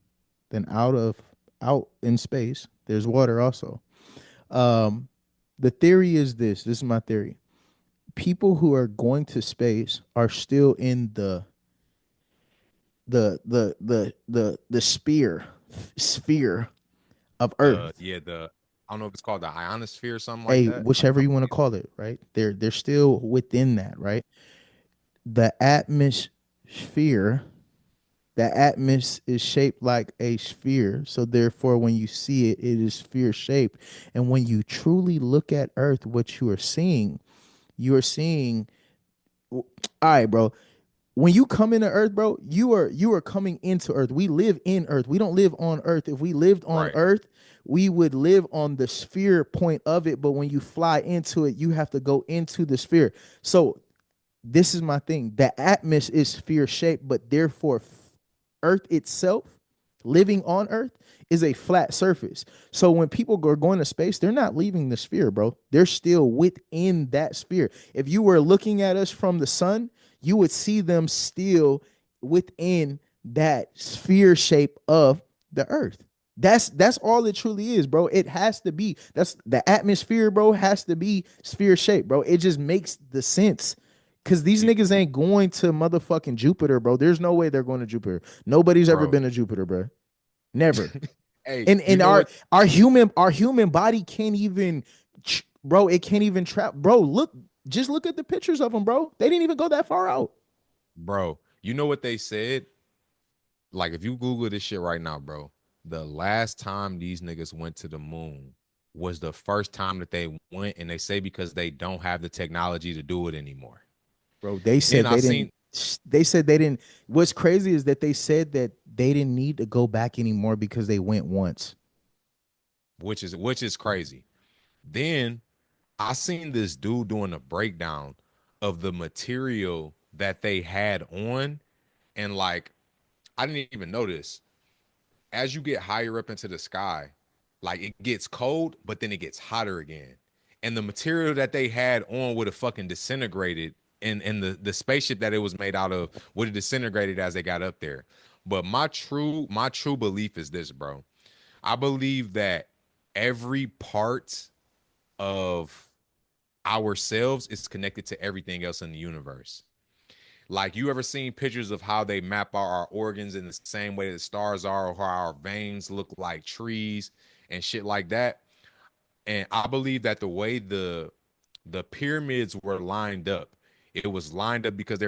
then out in space there's water also. um the theory is this is my theory. People who are going to space are still in the sphere of Earth. Yeah, I don't know if it's called the ionosphere or something like Hey, that. I'm whichever you want to call it, right? They're still within that, right? The atmosphere, the atmos is shaped like a sphere. So therefore, when you see it, it is sphere shaped. And when you truly look at Earth, what you are seeing. All right, bro. When you come into Earth, bro, you are coming into Earth. We live in Earth. We don't live on Earth. If we lived on right. Earth, we would live on the sphere point of it. But when you fly into it, you have to go into the sphere. So this is my thing. The atmosphere is sphere shaped, but therefore Earth itself, living on Earth, is a flat surface. So when people are going to space, they're not leaving the sphere, bro. They're still within that sphere. If you were looking at us from the sun, you would see them still within that sphere shape of the Earth. That's all it truly is, bro. It has to be. That's the atmosphere, bro, has to be sphere shaped, bro. It just makes the sense. Cause these You, niggas ain't going to motherfucking Jupiter, bro. There's no way they're going to Jupiter. Nobody's ever bro. been to Jupiter, bro. Never. Hey, And you know what? our human body can't even, bro. It can't even trap, bro. Just look at the pictures of them, bro. They didn't even go that far out. Bro, you know what they said? Like, if you Google this shit right now, bro, the last time these niggas went to the moon was the first time that they went, and they say because they don't have the technology to do it anymore. Bro, they Then said I they seen, didn't. They said they didn't. What's crazy is that they said that they didn't need to go back anymore because they went once. which is crazy. Then I seen this dude doing a breakdown of the material that they had on, and like I didn't even notice. As you get higher up into the sky, like it gets cold, but then it gets hotter again. And the material that they had on would have fucking disintegrated, and the spaceship that it was made out of would have disintegrated as they got up there. But my true belief is this, bro. I believe that every part of ourselves is connected to everything else in the universe. Like, you ever seen pictures of how they map our organs in the same way that the stars are, or how our veins look like trees and shit like that? And I believe that the way the pyramids were lined up, it was lined up because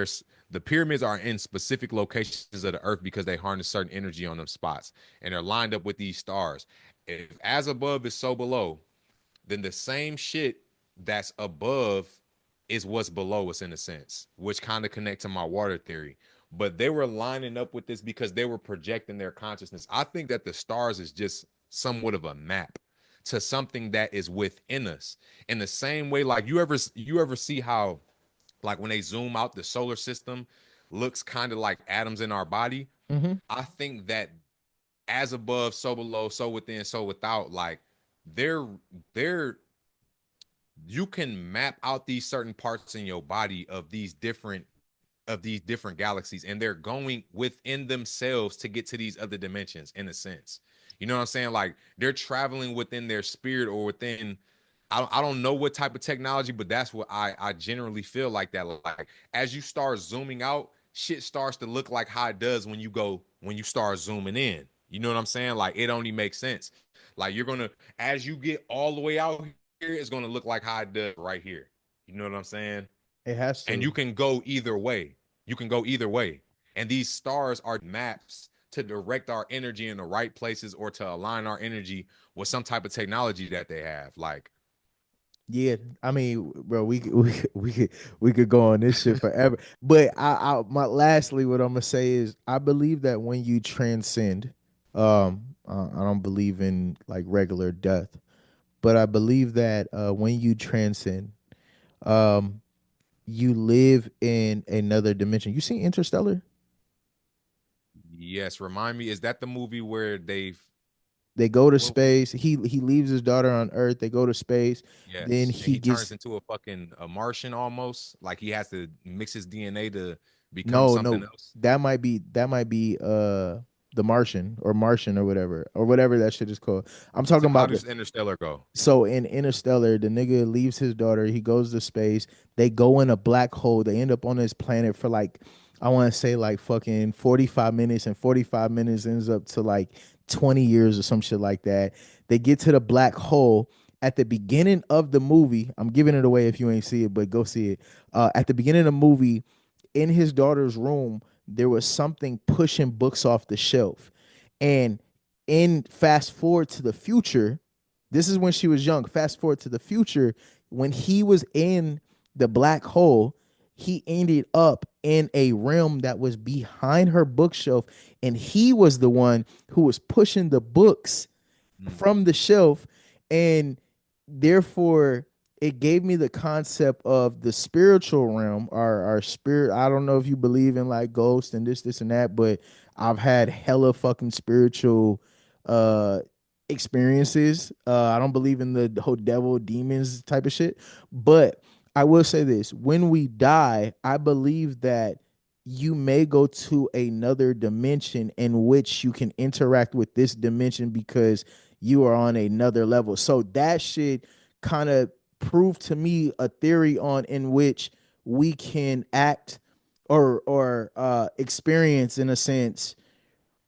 the pyramids are in specific locations of the earth because they harness certain energy on them spots, and they're lined up with these stars. If as above is so below, then the same shit that's above is what's below us, in a sense, which kind of connect to my water theory. But they were lining up with this because they were projecting their consciousness. I think that the stars is just somewhat of a map to something that is within us. In the same way, like, you ever see how, like, when they zoom out, the solar system looks kind of like atoms in our body. Mm-hmm. I think that as above, so below, so within, so without, like, they're they're you can map out these certain parts in your body of these different galaxies, and they're going within themselves to get to these other dimensions, in a sense. You know what I'm saying? Like, they're traveling within their spirit, or within, I don't know what type of technology, but that's what I generally feel like that. Like, as you start zooming out, shit starts to look like how it does when you start zooming in. You know what I'm saying? Like, it only makes sense. Like, as you get all the way out here, it's gonna look like how it does right here. You know what I'm saying? It has And to. you can go either way. You can go either way. And these stars are maps to direct our energy in the right places, or to align our energy with some type of technology that they have. Like, Yeah, I mean, bro, we could go on this shit forever. But lastly, what I'm gonna say is, I believe that when you transcend, I don't believe in like regular death, but I believe that when you transcend, um, you live in another dimension. You see Interstellar? yes, remind me, is that the movie where They go to well, space. He leaves his daughter on Earth. They go to space. Then yes, and he he turns gets into a Martian almost, like he has to mix his DNA to become no, something no. else. That might be the Martian or whatever that shit is called. I'm So talking how about the does Interstellar go? so in Interstellar, the nigga leaves his daughter. He goes to space. They go in a black hole. They end up on this planet for like, I want to say like fucking 45 minutes, and 45 minutes ends up to like 20 years or some shit like that. They get to the black hole. At the beginning of the movie, I'm giving it away if you ain't see it, but go see it. At the beginning of the movie, in his daughter's room, there was something pushing books off the shelf. And in fast forward to the future, this is when she was young. Fast forward to the future, when he was in the black hole, he ended up in a realm that was behind her bookshelf, and he was the one who was pushing the books Mm. from the shelf, and therefore it gave me the concept of the spiritual realm, our spirit. I don't know if you believe in like ghosts and this and that, but I've had hella fucking spiritual uh experiences. I don't believe in the whole devil demons type of shit, but I will say this: when we die, I believe that you may go to another dimension in which you can interact with this dimension because you are on another level. So that shit kind of proved to me a theory on in which we can act or experience, in a sense,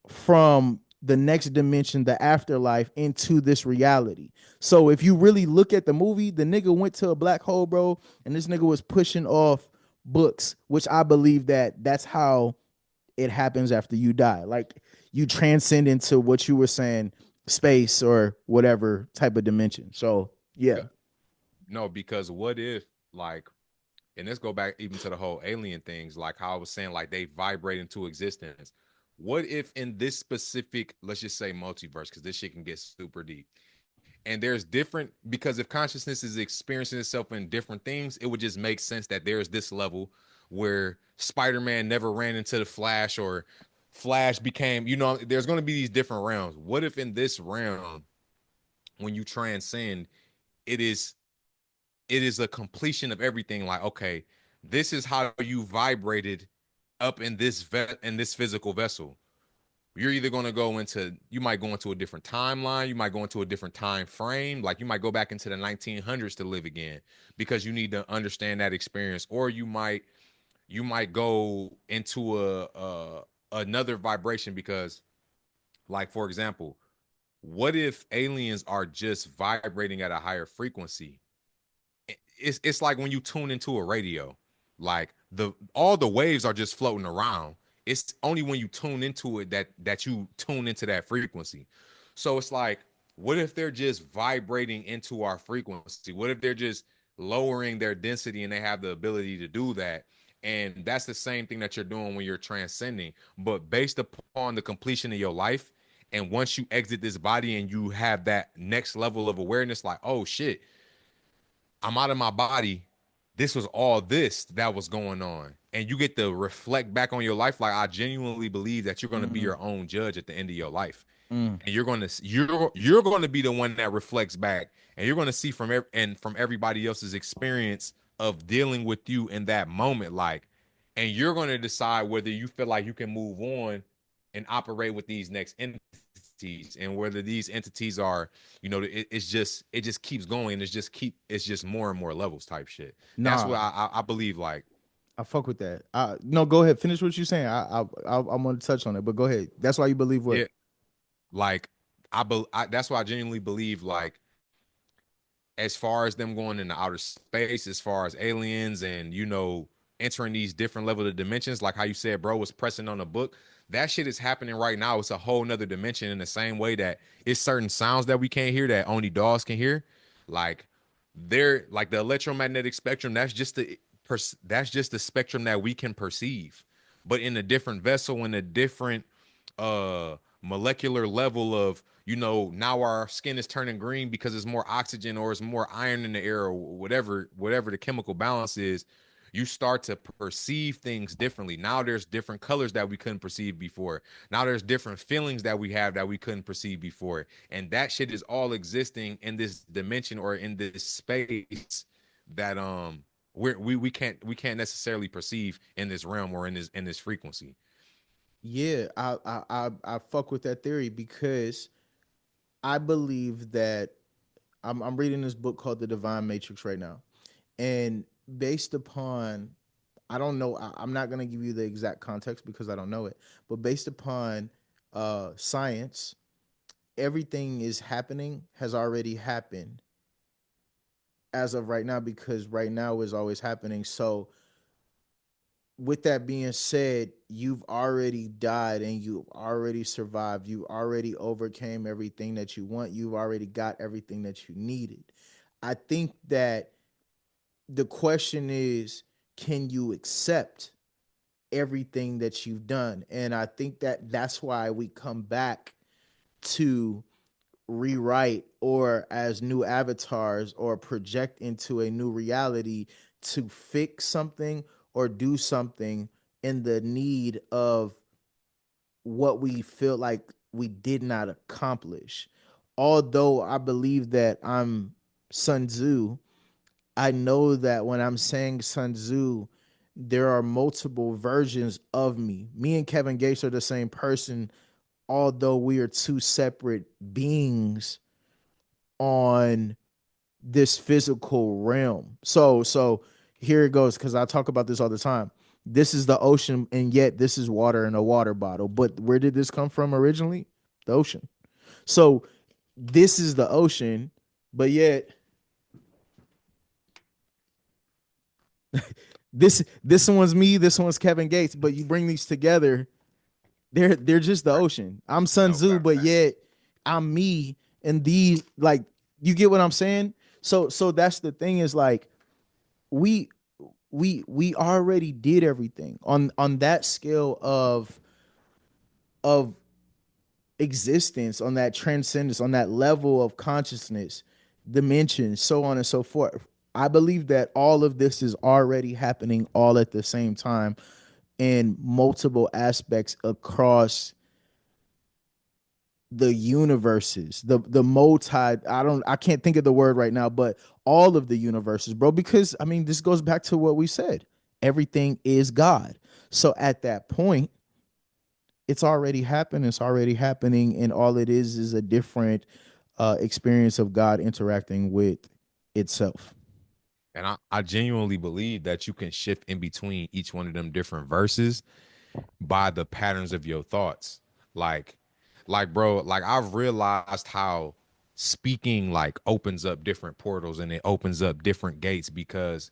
from the next dimension, the afterlife, into this reality. So if you really look at the movie, the nigga went to a black hole, bro, and this nigga was pushing off books, which I believe that that's how it happens after you die. Like, you transcend into what you were saying, space or whatever type of dimension. So yeah. Because, no, because what if, like, and let's go back even to the whole alien things, like how I was saying, like, they vibrate into existence. What if in this specific, let's just say multiverse, because this shit can get super deep. And there's different, because if consciousness is experiencing itself in different things, it would just make sense that there's this level where Spider-Man never ran into the Flash, or Flash became, there's going to be these different realms. What if in this realm, when you transcend, it is a completion of everything. Like, okay, this is how you vibrated up in this physical vessel. You're either going to you might go into a different timeline, you might go into a different time frame, like you might go back into the 1900s to live again because you need to understand that experience, or you might go into a another vibration because, like, for example, what if aliens are just vibrating at a higher frequency? It's like when you tune into a radio, like all the waves are just floating around. It's only when you tune into it that you tune into that frequency. So it's like, what if they're just vibrating into our frequency? What if they're just lowering their density and they have the ability to do that? And that's the same thing that you're doing when you're transcending, but based upon the completion of your life. And once you exit this body and you have that next level of awareness, like, oh shit, I'm out of my body. This was all this that was going on. And you get to reflect back on your life. Like, I genuinely believe that you're going to be your own judge at the end of your life. And you're going to be the one that reflects back, and you're going to see from everybody else's experience of dealing with you in that moment, like, and you're going to decide whether you feel like you can move on and operate with these next entities, and whether these entities are, it just keeps going. It's just more and more levels type shit. That's what Nah, I believe. Like, I fuck with that. No, go ahead. Finish what you're saying. I'm gonna touch on it, but go ahead. That's why you believe what? yeah, like that's why I genuinely believe, like, as far as them going into outer space, as far as aliens and, entering these different level of dimensions, like how you said, bro, was pressing on a book. That shit is happening right now. It's a whole nother dimension, in the same way that it's certain sounds that we can't hear that only dogs can hear. Like, they're like the electromagnetic spectrum. That's just the spectrum that we can perceive, but in a different vessel, in a different molecular level of, now our skin is turning green because it's more oxygen or it's more iron in the air, or whatever the chemical balance is. You start to perceive things differently. Now there's different colors that we couldn't perceive before. Now there's different feelings that we have that we couldn't perceive before. And that shit is all existing in this dimension or in this space that we can't necessarily perceive in this realm or in this frequency. Yeah, I fuck with that theory because I believe that I'm reading this book called The Divine Matrix right now, and based upon, I don't know, I'm not gonna give you the exact context because I don't know it, but based upon science, everything is happening has already happened as of right now because right now is always happening. So with that being said, you've already died and you've already survived. You already overcame everything that you want. You've already got everything that you needed. I think that the question is, can you accept everything that you've done? And I think that that's why we come back to rewrite or as new avatars or project into a new reality to fix something or do something in the need of what we feel like we did not accomplish. Although I believe that I'm Sun Tzu, I know that when I'm saying Sun Tzu, there are multiple versions of me. Me and Kevin Gates are the same person, although we are two separate beings on this physical realm. So here it goes, because I talk about this all the time. This is the ocean, and yet this is water in a water bottle. But where did this come from originally? The ocean. So this is the ocean, but yet this one's me, this one's Kevin Gates. But you bring these together, they're just the ocean. I'm Sun No, Tzu, but yet I'm me, and these, like, you get what I'm saying? So that's the thing, is like we we already did everything on that scale of existence, on that transcendence, on that level of consciousness, dimension, so on and so forth. I believe that all of this is already happening all at the same time in multiple aspects across the universes, the multi, I can't think of the word right now, but all of the universes, bro, because I mean, this goes back to what we said. Everything is God. So at that point, it's already happened, it's already happening, and all it is a different experience of God interacting with itself. And I genuinely believe that you can shift in between each one of them different verses by the patterns of your thoughts. Like, bro, like I've realized how speaking like opens up different portals and it opens up different gates because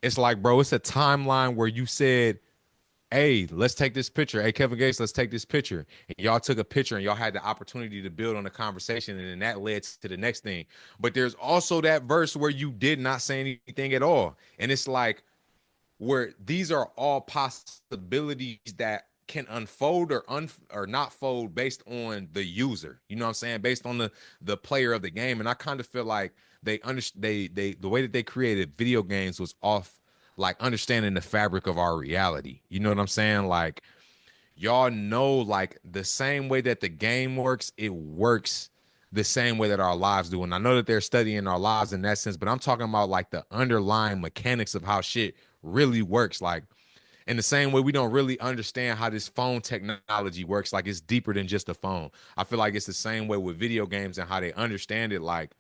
it's like, bro, it's a timeline where you said, hey, let's take this picture. Hey, Kevin Gates, let's take this picture. And y'all took a picture and y'all had the opportunity to build on the conversation. And then that led to the next thing. But there's also that verse where you did not say anything at all. And it's like, where these are all possibilities that can unfold or not fold based on the user. You know what I'm saying? Based on the player of the game. And I kind of feel like they the way that they created video games was off like understanding the fabric of our reality. You know what I'm saying? Like y'all know like the same way that the game works, it works the same way that our lives do. And I know that they're studying our lives in that sense, but I'm talking about like the underlying mechanics of how shit really works. Like in the same way we don't really understand how this phone technology works, like it's deeper than just a phone. I feel like it's the same way with video games and how they understand it. Like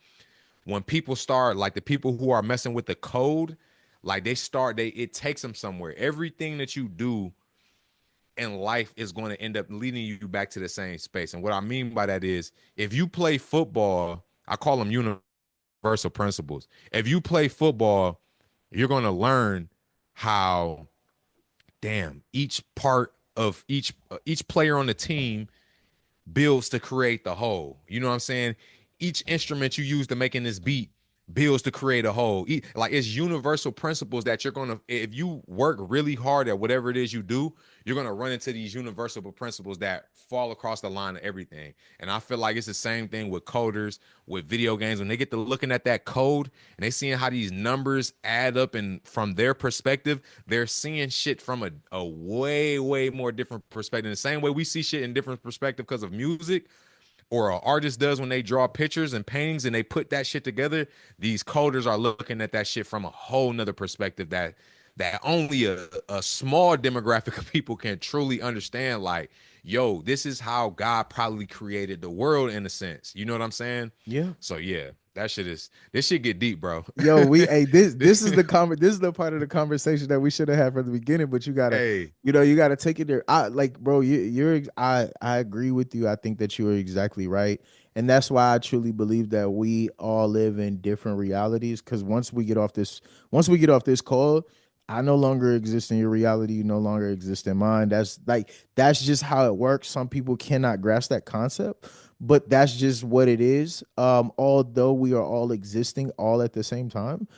when people start, like the people who are messing with the code, like it takes them somewhere. Everything that you do in life is going to end up leading you back to the same space. And what I mean by that is if you play football, I call them universal principles. If you play football, you're going to learn how each part of each player on the team builds to create the whole. You know what I'm saying? Each instrument you use to making this beat builds to create a whole. Like it's universal principles that you're gonna, if you work really hard at whatever it is you do, you're gonna run into these universal principles that fall across the line of everything. And I feel like it's the same thing with coders, with video games. When they get to looking at that code and they seeing how these numbers add up, and from their perspective, they're seeing shit from a way, way more different perspective. The same way we see shit in different perspective because of music, or an artist does when they draw pictures and paintings and they put that shit together. These coders are looking at that shit from a whole nother perspective that only a small demographic of people can truly understand. Like, yo, this is how God probably created the world in a sense. You know what I'm saying? Yeah. So yeah, this shit get deep, bro. Yo, this is this is the part of the conversation that we should have had from the beginning, but Hey, you gotta take it there. I like, bro, I agree with you. I think that you are exactly right. And that's why I truly believe that we all live in different realities. Cause once we get off this call, I no longer exist in your reality, you no longer exist in mine. That's just how it works. Some people cannot grasp that concept, but that's just what it is. Although we are all existing all at the same time,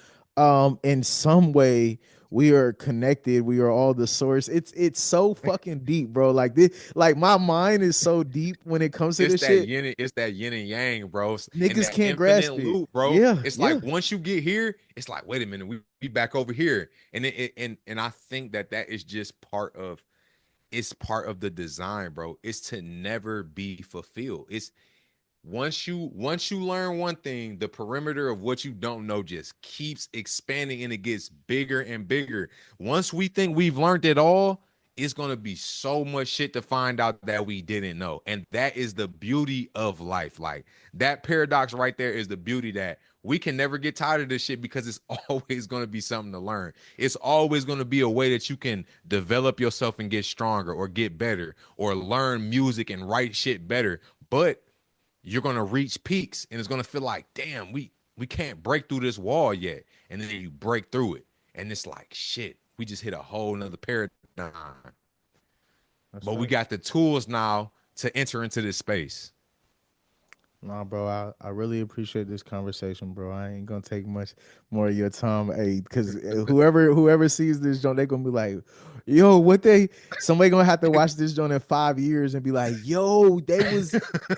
in some way we are connected. We are all the source. It's so fucking deep, bro. Like this, like my mind is so deep when it comes to this shit. it's that yin and yang, bro. And Niggas that can't infinite grasp it. loop, bro. Yeah, It's yeah. like once you get here, it's like, wait a minute, we back over here. And and I think that is just part of the design, bro. It's to never be fulfilled. It's once you learn one thing, the perimeter of what you don't know just keeps expanding and it gets bigger and bigger. Once we think we've learned it all, it's going to be so much shit to find out that we didn't know. And that is the beauty of life. Like that paradox right there is the beauty, that we can never get tired of this shit because it's always going to be something to learn. It's always going to be a way that you can develop yourself and get stronger or get better or learn music and write shit better. But you're gonna reach peaks and it's gonna feel like, damn, we can't break through this wall yet. And then you break through it. And it's like, shit, we just hit a whole nother paradigm. That's But we right. got the tools now to enter into this space. Nah, bro, I really appreciate this conversation, bro. I ain't gonna take much more of your time, hey, because whoever sees this joint, they gonna be like, yo, somebody gonna have to watch this joint in 5 years and be like, yo, they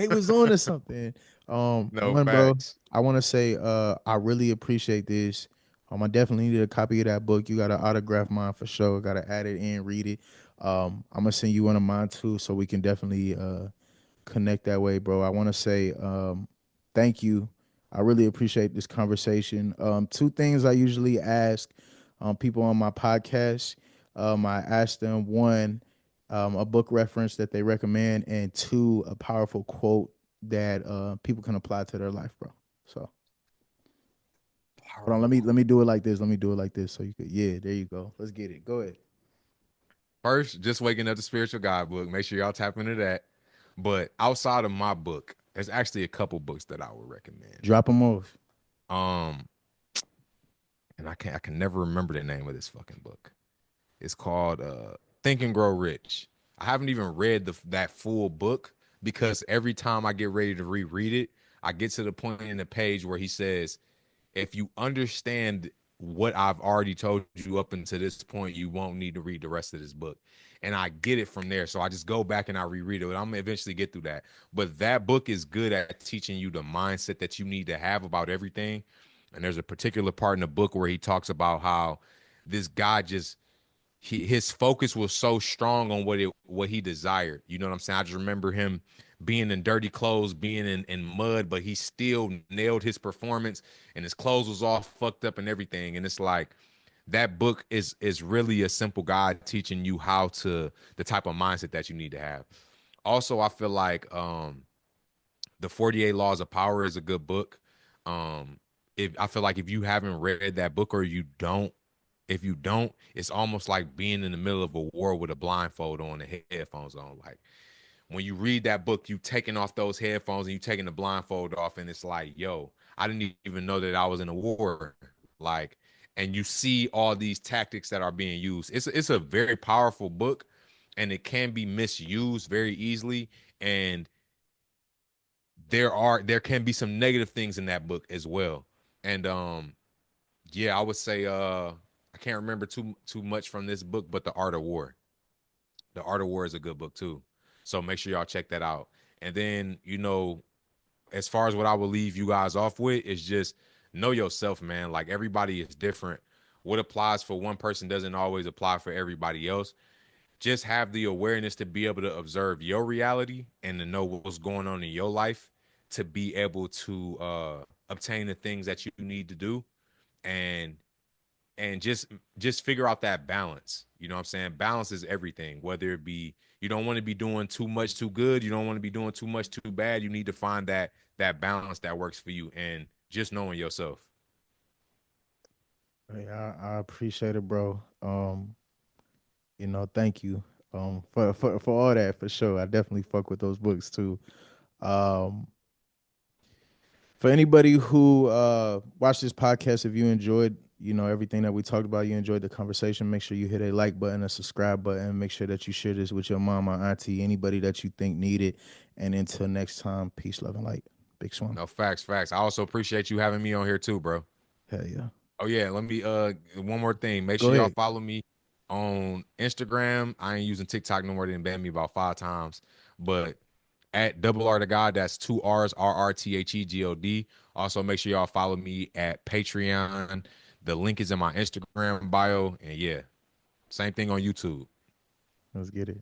was on to something. No One, bro, facts. I want to say, I really appreciate this. I definitely need a copy of that book. You gotta autograph mine for sure. Gotta add it in, read it. I'm gonna send you one of mine too, so we can definitely connect that way, bro. I want to say thank you. I really appreciate this conversation. Two things I usually ask people on my podcast. I ask them, one, a book reference that they recommend, and two, a powerful quote that people can apply to their life, bro. So Hold on, let me do it like this. Let me do it like this so you could. Yeah, there you go. Let's get it. Go ahead. First, just waking up the spiritual guidebook. Make sure y'all tap into that. But outside of my book, there's actually a couple books that I would recommend. Drop them off. Um, and I can never remember the name of this fucking book. It's called Think and Grow Rich. I haven't even read that full book because every time I get ready to reread it, I get to the point in the page where he says, if you understand what I've already told you up until this point, you won't need to read the rest of this book. And I get it from there. So I just go back and I reread it. I'm gonna eventually get through that. But that book is good at teaching you the mindset that you need to have about everything. And there's a particular part in the book where he talks about how this guy just his focus was so strong on what he desired. You know what I'm saying? I just remember him being in dirty clothes, being in mud, but he still nailed his performance and his clothes was all fucked up and everything. And it's like that book is really a simple guide teaching you the type of mindset that you need to have. Also, I feel like the 48 Laws of Power is a good book. If I feel like if you haven't read that book or if you don't, it's almost like being in the middle of a war with a blindfold on and headphones on. Like when you read that book, you taking off those headphones and you taking the blindfold off, and it's like, yo, I didn't even know that I was in a war. Like, and you see all these tactics that are being used. It's a very powerful book, and it can be misused very easily. And there can be some negative things in that book as well. And yeah, I would say I can't remember too much from this book, but The Art of War. The Art of War is a good book too. So make sure y'all check that out. And then, as far as what I will leave you guys off with is just know yourself, man. Like everybody is different. What applies for one person doesn't always apply for everybody else. Just have the awareness to be able to observe your reality and to know what's going on in your life to be able to obtain the things that you need to do. And just figure out that balance. You know what I'm saying? Balance is everything. Whether it be you don't want to be doing too much too good, you don't want to be doing too much too bad. You need to find that balance that works for you, and just knowing yourself. Hey, I appreciate it, bro. Thank you. For all that, for sure. I definitely fuck with those books too. Um, for anybody who watched this podcast, if you enjoyed, everything that we talked about, you enjoyed the conversation, make sure you hit a like button, a subscribe button, make sure that you share this with your mom or auntie, anybody that you think need it. And until next time, peace, love, and light. Big Swim. No, facts. I also appreciate you having me on here too, bro. Hell yeah. Oh yeah, let me one more thing. Make Go sure y'all ahead. follow me on Instagram. I ain't using TikTok no more. They done banned me about 5 times. But at Double R to God, that's 2 R's, RRTHEGOD. Also, make sure y'all follow me at Patreon. The link is in my Instagram bio. And yeah, same thing on YouTube. Let's get it.